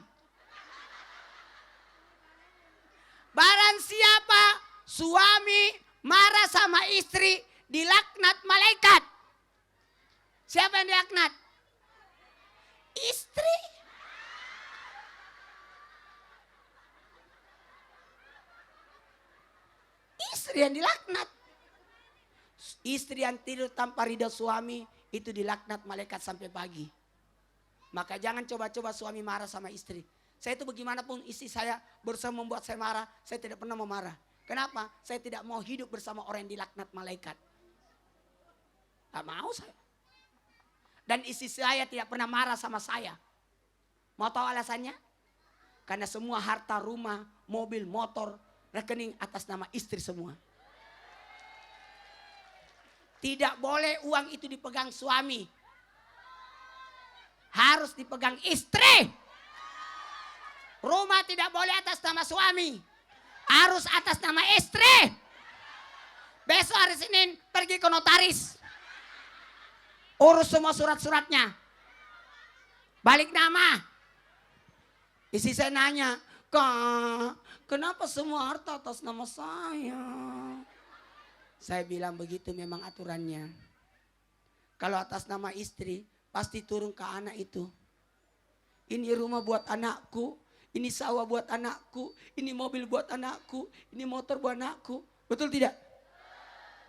Barang siapa suami marah sama istri, dilaknat malaikat. Siapa yang dilaknat? Istri. Istri yang dilaknat. Istri yang tidur tanpa ridho suami itu dilaknat malaikat sampai pagi. Maka jangan coba-coba suami marah sama istri. Saya itu bagaimanapun istri saya berusaha membuat saya marah, saya tidak pernah mau marah. Kenapa? Saya tidak mau hidup bersama orang yang dilaknat malaikat. Tak mau saya. Dan istri saya tidak pernah marah sama saya. Mau tahu alasannya? Karena semua harta rumah, mobil, motor, rekening atas nama istri semua. Tidak boleh uang itu dipegang suami. Harus dipegang istri. Rumah tidak boleh atas nama suami. Harus atas nama istri. Besok hari Senin pergi ke notaris. Urus semua surat-suratnya. Balik nama. Istri saya nanya, kak, kenapa semua harta atas nama saya? Saya bilang begitu memang aturannya. Kalau atas nama istri, pasti turun ke anak itu. Ini rumah buat anakku, ini sawah buat anakku, ini mobil buat anakku, ini motor buat anakku. Betul tidak?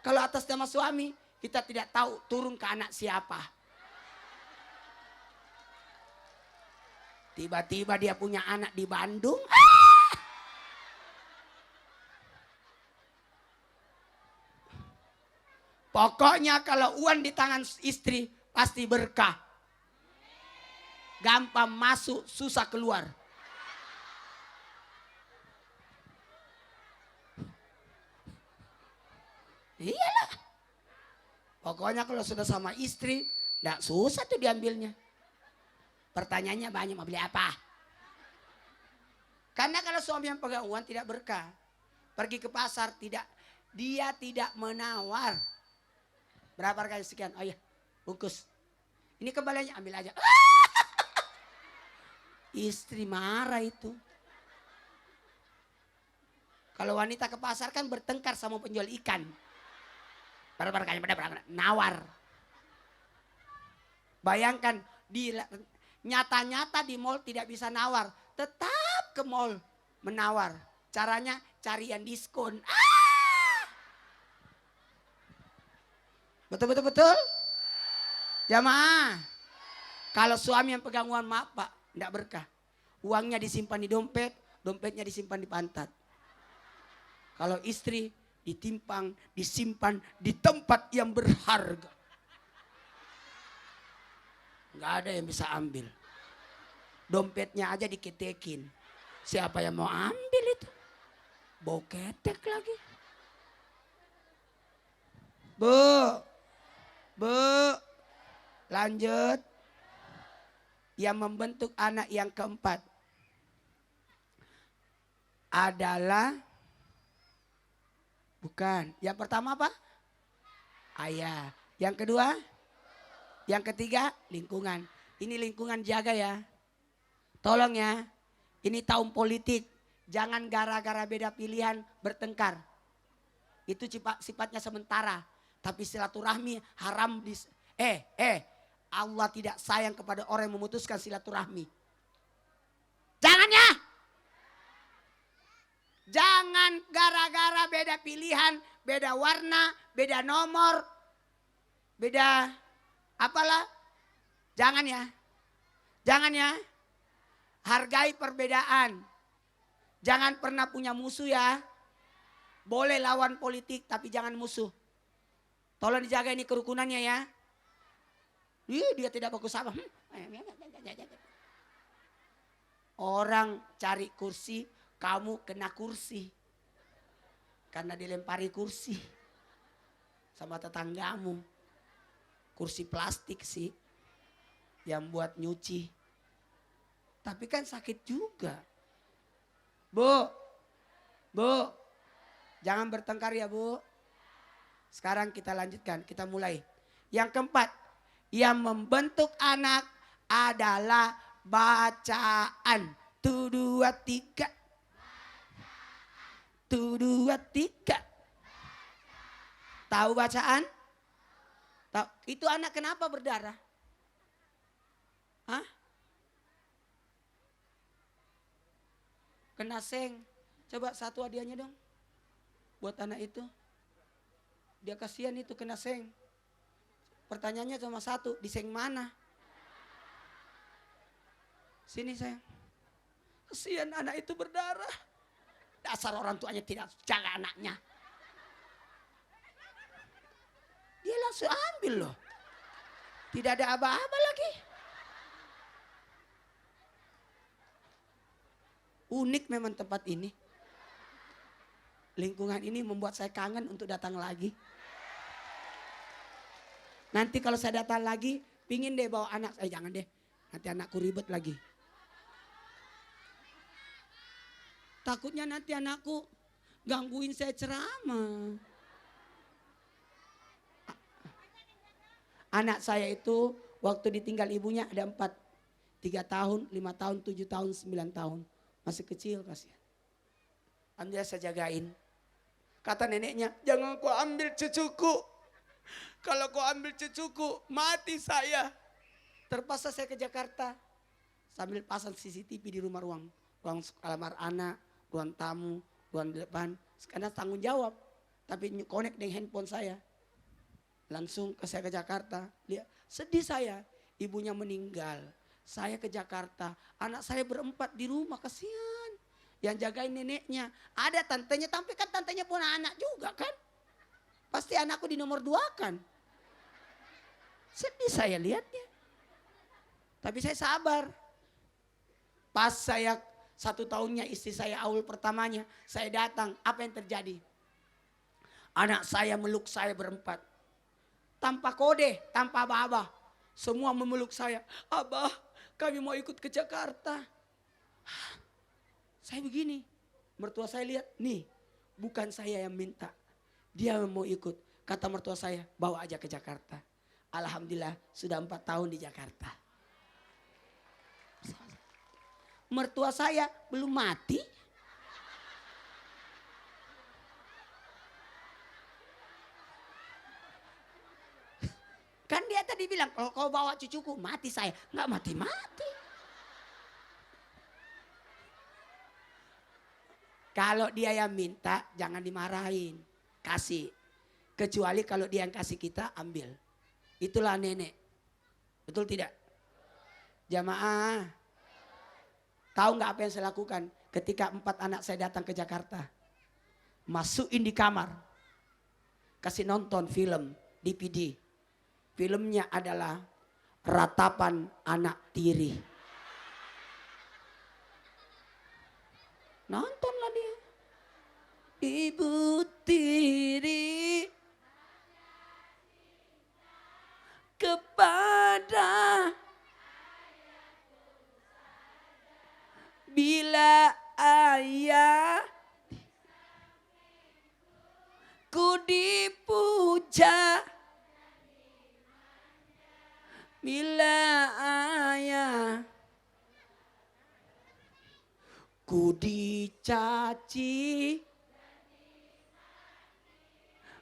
Kalau atas nama suami, kita tidak tahu turun ke anak siapa. Tiba-tiba dia punya anak di Bandung. Pokoknya kalau uang di tangan istri pasti berkah. Gampang masuk, susah keluar. Iyalah. Pokoknya kalau sudah sama istri, enggak susah tuh diambilnya. Pertanyaannya banyak, mau beli apa? Karena kalau suami yang pegang uang tidak berkah. Pergi ke pasar dia tidak menawar. Berapa harganya sekian? Oh iya, bungkus. Ini kembaliannya ambil aja. Istri marah itu. Kalau wanita ke pasar kan bertengkar sama penjual ikan. Berapa harganya? Berapa? Nawar. Bayangkan nyata-nyata di mall tidak bisa nawar. Tetap ke mall menawar. Caranya cari yang diskon. Betul? Jamaah. Kalau suami yang pegang uang, maaf pak, enggak berkah. Uangnya disimpan di dompet, dompetnya disimpan di pantat. Kalau istri ditimpang, disimpan di tempat yang berharga. Enggak ada yang bisa ambil. Dompetnya aja diketekin. Siapa yang mau ambil itu? Bau ketek lagi. Bu, lanjut. Yang membentuk anak yang keempat adalah bukan. Yang pertama apa? Ayah. Yang kedua? Yang ketiga? Lingkungan. Ini lingkungan jaga ya. Tolong ya. Ini tahun politik. Jangan gara-gara beda pilihan bertengkar. Itu sifatnya sementara. Tapi silaturahmi haram. Allah tidak sayang kepada orang yang memutuskan silaturahmi. Jangan ya. Jangan gara-gara beda pilihan, beda warna, beda nomor, beda apalah. Jangan ya. Jangan ya. Hargai perbedaan. Jangan pernah punya musuh ya. Boleh lawan politik tapi jangan musuh. Tolong dijaga ini kerukunannya ya. Dia tidak bagus apa. Orang cari kursi, kamu kena kursi. Karena dilempari kursi sama tetanggamu. Kursi plastik sih yang buat nyuci. Tapi kan sakit juga. Bu, jangan bertengkar ya Bu. Sekarang kita lanjutkan, kita mulai. Yang keempat, yang membentuk anak adalah bacaan. 1, 2, 3. 1, 2, 3. Tahu bacaan? Tahu. Itu anak kenapa berdarah? Hah? Kena seng. Coba satu hadiahnya dong. Buat anak itu. Dia kasihan itu kena seng. Pertanyaannya cuma satu, di seng mana? Sini sayang. Kasihan anak itu berdarah. Dasar orang tuanya tidak jaga anaknya. Dia langsung ambil loh. Tidak ada aba-aba lagi. Unik memang tempat ini. Lingkungan ini membuat saya kangen untuk datang lagi. Nanti kalau saya datang lagi, pingin deh bawa anak. Jangan deh, nanti anakku ribet lagi. Takutnya nanti anakku gangguin saya ceramah. Anak saya itu waktu ditinggal ibunya ada 4. 3 tahun, 5 tahun, 7 tahun, 9 tahun. Masih kecil kasihan. Alhamdulillah saya jagain. Kata neneknya, jangan kau ambil cucuku. Kalau kau ambil cucuku, mati saya. Terpaksa saya ke Jakarta. Sambil pasang CCTV di rumah ruang kamar anak, ruang tamu, ruang depan. Karena tanggung jawab. Tapi connect dengan handphone saya. Langsung saya ke Jakarta. Lihat, sedih saya. Ibunya meninggal. Saya ke Jakarta. Anak saya berempat di rumah, kasihan. Yang jagain neneknya. Ada tantenya, tapi kan tantenya punya anak juga kan. Pasti anakku di nomor 2 kan. Sedih saya lihatnya. Tapi saya sabar. Pas saya 1 tahunnya istri saya awal pertamanya. Saya datang, apa yang terjadi? Anak saya meluk saya berempat. Tanpa kode, tanpa aba-aba. Semua memeluk saya. Abah, kami mau ikut ke Jakarta. Saya begini. Mertua saya lihat, nih bukan saya yang minta. Dia mau ikut. Kata mertua saya, bawa aja ke Jakarta. Alhamdulillah sudah 4 tahun di Jakarta. Mertua saya belum mati. Kan dia tadi bilang, kalau kau bawa cucuku, mati saya. Nggak mati-mati. Kalau dia yang minta, jangan dimarahin. Kasih. Kecuali kalau dia yang kasih kita, ambil. Itulah nenek. Betul tidak? Jamaah. Tahu nggak apa yang saya lakukan? Ketika 4 anak saya datang ke Jakarta. Masukin di kamar. Kasih nonton film, DVD. Filmnya adalah Ratapan Anak Tiri. Nontonlah dia. Ibu tiri kepada bila ayah ku dipuja. Bila ayah ku dicaci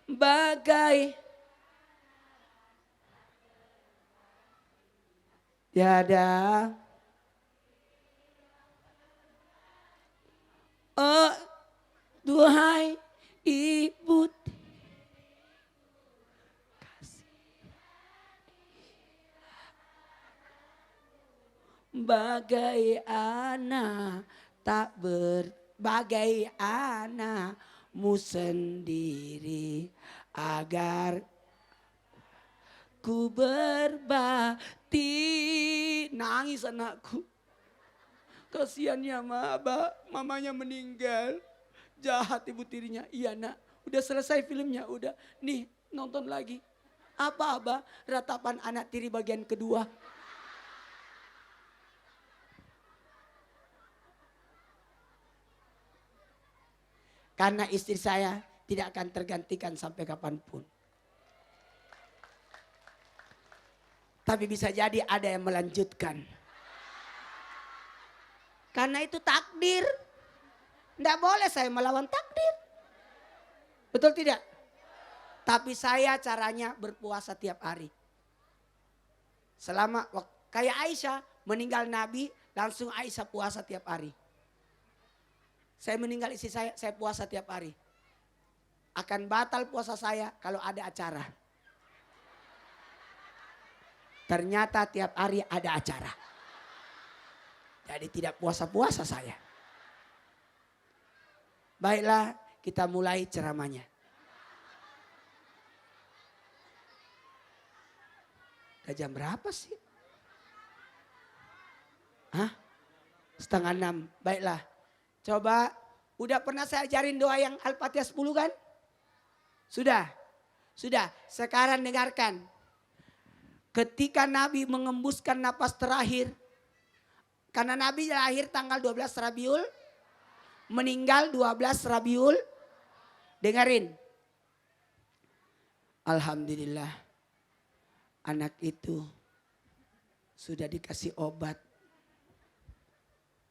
bagai tiada. Oh, Duhai ibu bagai anak tak berbagai anakmu sendiri agar ku berbakti. Nangis anakku. Kasiannya mamanya meninggal. Jahat ibu tirinya. Iya nak, udah selesai filmnya, udah. Nih nonton lagi. Apa abah? Ratapan anak tiri bagian kedua. Karena istri saya tidak akan tergantikan sampai kapanpun. Tapi bisa jadi ada yang melanjutkan. Karena itu takdir. Tidak boleh saya melawan takdir. Betul tidak? Tapi saya caranya berpuasa tiap hari. Selama kayak Aisyah meninggal Nabi, langsung Aisyah puasa tiap hari. Saya meninggal istri saya puasa tiap hari. Akan batal puasa saya kalau ada acara. Ternyata tiap hari ada acara. Jadi tidak puasa-puasa saya. Baiklah, kita mulai ceramahnya. Udah jam berapa sih? Hah? 5:30. Baiklah. Coba, udah pernah saya ajarin doa yang Al-Fatihah 10 kan? Sudah. Sudah, sekarang dengarkan. Ketika Nabi mengembuskan napas terakhir. Karena Nabi lahir tanggal 12 Rabiul. Meninggal 12 Rabiul. Dengerin. Alhamdulillah. Anak itu sudah dikasih obat.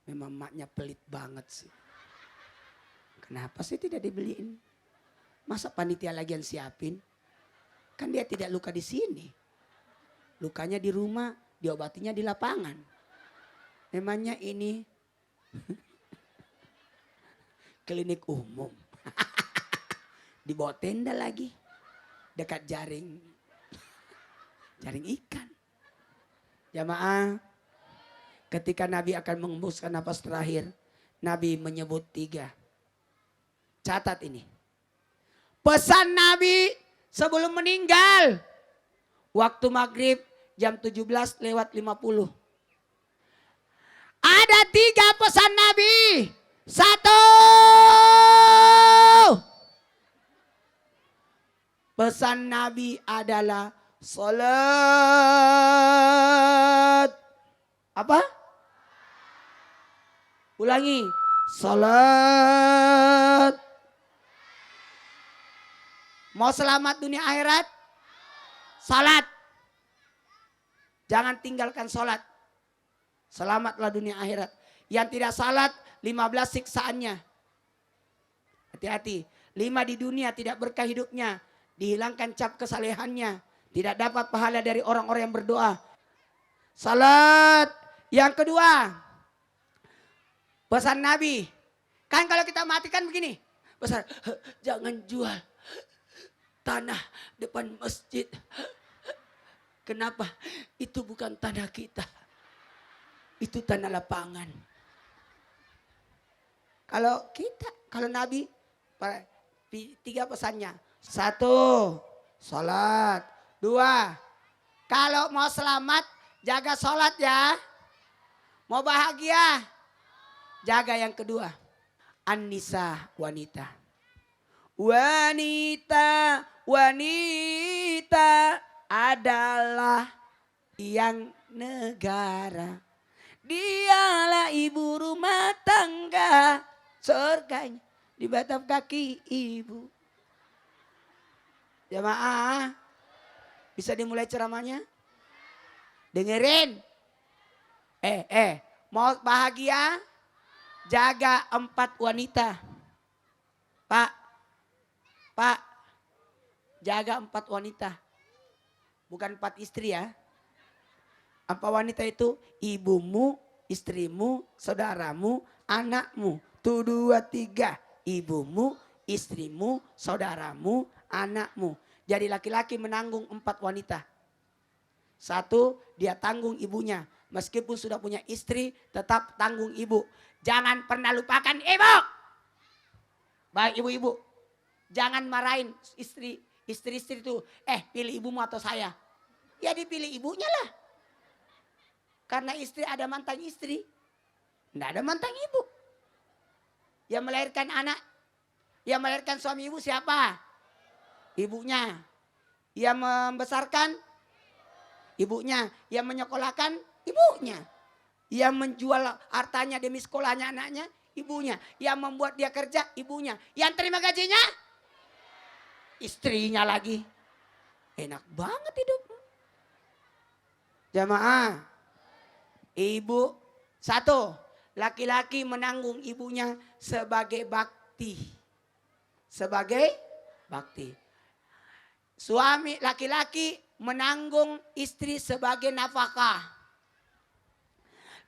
Memang maknya pelit banget sih. Kenapa sih tidak dibeliin? Masa panitia lagi yang siapin? Kan dia tidak luka di sini. Lukanya di rumah, diobatinya di lapangan. Memangnya ini klinik umum. Dibawa tenda lagi. Dekat jaring ikan. Jamaah, ketika Nabi akan mengembuskan napas terakhir, Nabi menyebut 3. Catat ini. Pesan Nabi sebelum meninggal. Waktu maghrib jam 17:50. Ada 3 pesan Nabi. 1. Pesan Nabi adalah salat. Apa? Ulangi. Salat. Mau selamat dunia akhirat? Salat. Jangan tinggalkan salat. Selamatlah dunia akhirat. Yang tidak salat 15 siksaannya. Hati-hati. 5 di dunia tidak berkah hidupnya. Dihilangkan cap kesalehannya. Tidak dapat pahala dari orang-orang yang berdoa. Salat. Yang kedua. Pesan Nabi. Kan kalau kita mati kan begini. Pesan. Jangan jual tanah depan masjid. Kenapa? Itu bukan tanah kita. Itu tanah lapangan. Kalau Nabi 3 pesannya. 1, salat. 2, kalau mau selamat jaga salat ya. Mau bahagia jaga yang kedua. An-nisa, wanita. Wanita adalah tiang negara. Dialah ibu rumah tangga. Surganya di batap kaki ibu. Jamaah, bisa dimulai ceramahnya? Dengerin. Mau bahagia? Jaga 4 wanita. Pak, jaga 4 wanita. Bukan 4 istri ya. 4 wanita itu ibumu, istrimu, saudaramu, anakmu. 2, 3. ibumu, istrimu, saudaramu, anakmu. Jadi laki-laki menanggung 4 wanita. 1, dia tanggung ibunya. Meskipun sudah punya istri, tetap tanggung ibu. Jangan pernah lupakan ibu. Baik ibu-ibu, jangan marahin istri-istri itu. Pilih ibumu atau saya. Ya dipilih ibunya lah. Karena istri ada mantan istri. Tidak ada mantan ibu. Yang melahirkan anak, yang melahirkan suami ibu siapa? Ibunya. Yang membesarkan? Ibunya. Yang menyekolahkan? Ibunya. Yang menjual hartanya demi sekolahnya anaknya? Ibunya. Yang membuat dia kerja? Ibunya. Yang terima gajinya? Istrinya lagi. Enak banget hidup. Jamaah. Ibu. 1. Laki-laki menanggung ibunya sebagai bakti. Sebagai bakti. Suami laki-laki menanggung istri sebagai nafkah.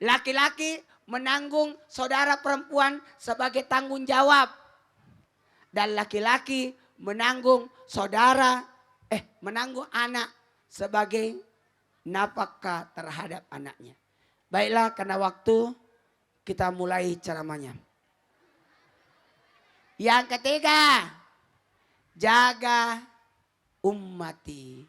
Laki-laki menanggung saudara perempuan sebagai tanggung jawab. Dan laki-laki menanggung menanggung anak sebagai nafkah terhadap anaknya. Baiklah, karena waktu kita mulai ceramahnya. Yang ketiga, jaga ummati.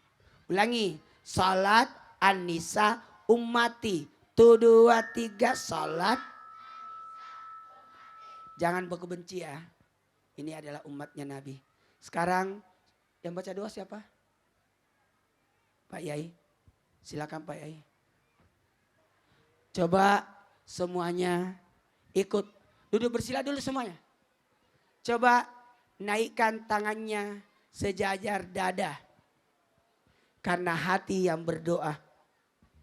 Ulangi, salat an-nisa ummati. 1, 2, 3, salat. Jangan berkebenci ya. Ini adalah umatnya Nabi. Sekarang yang baca doa siapa? Pak Yai. Silakan Pak Yai. Coba semuanya ikut. Duduk bersila dulu semuanya. Coba naikkan tangannya sejajar dada. Karena hati yang berdoa.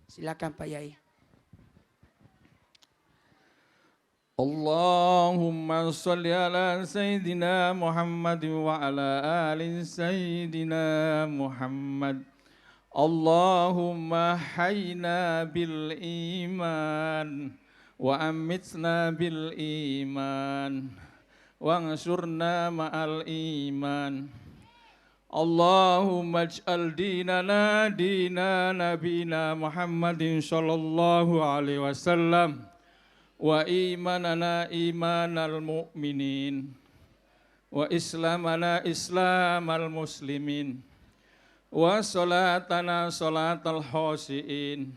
Silakan Pak Yai. Allahumma salli ala Sayyidina Muhammad wa ala ali Sayyidina Muhammad. Allahumma hayna bil iman wa amitna bil iman wa ansurna ma'al iman. Allahumma ij'al dinana dina nabina Muhammadin sallallahu alaihi wasallam wa imanana imanal mu'minin wa islamana islamal muslimin wa salatana salatal khosiin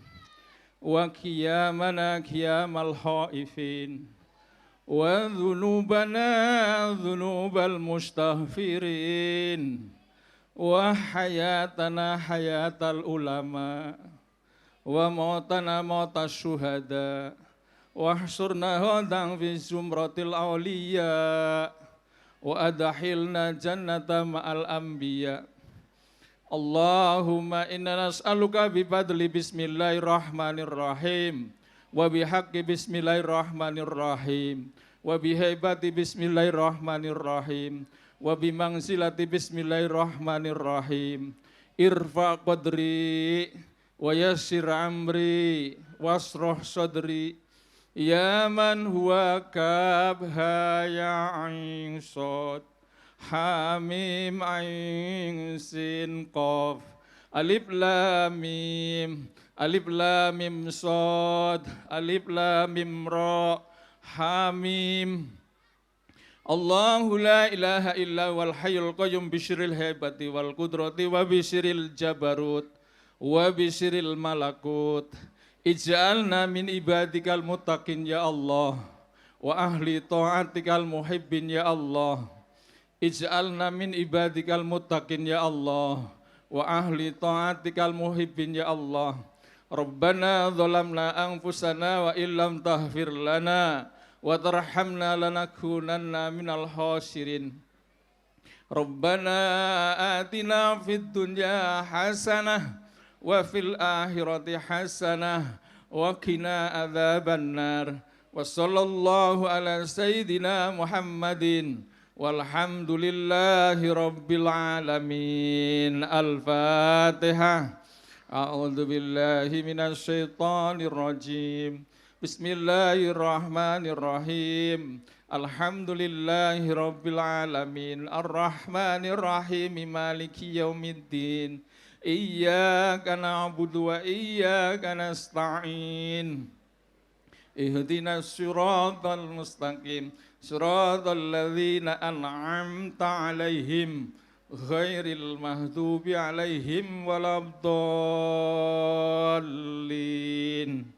wa qiyamana qiyamal khaifin wa dhunubana dhunubal mustaghfirin wa hayatana hayatal ulama wa mautana mautas syuhada wahsurna hodang fi zumratil awliya wa adahilna jannata ma'al anbiya. Allahumma inna nas'aluka bifadli bismillahirrahmanirrahim wa bihaqqi bismillahirrahmanirrahim wa bihaibati bismillahirrahmanirrahim wa bimangsilati bismillahirrahmanirrahim irfa qadri wa yassir amri wasroh sadri ya man huwa kabha ya ain sod hamim ain sin qaf alif lam mim sod alif lam mim ra hamim. Allahu la ilaha illa wal hayyul qayyum bisyiril haibati wal qudrati wa bisyiril jabarut wa bisyiril malakut. Ij'alna min ibadikal muttaqin ya Allah wa ahli ta'atikal muhibbin ya Allah. Ij'alna min ibadikal muttaqin ya Allah wa ahli ta'atikal muhibbin ya Allah. Rabbana zalamna anfusana wa illam taghfir lana wa tarhamna lanakunanna minal khasirin. Rabbana atina fid dunya hasanah wa fil akhirati hasanah wa qina adzabannar. Wa sallallahu ala sayyidina Muhammadin walhamdulillahi rabbil alamin. Al-Fatihah. A'udzu billahi minasy syaithanir rajim. Bismillahirrahmanirrahim. Alhamdulillahi rabbil alamin. Ar-Rahmanir-Rahim. Maliki yaumiddin. Iyyaka na'budu wa iyyaka nasta'in. Ihdinas siratal mustaqim. Siratal ladzina an'amta 'alaihim ghairil mahdubi 'alaihim waladdallin.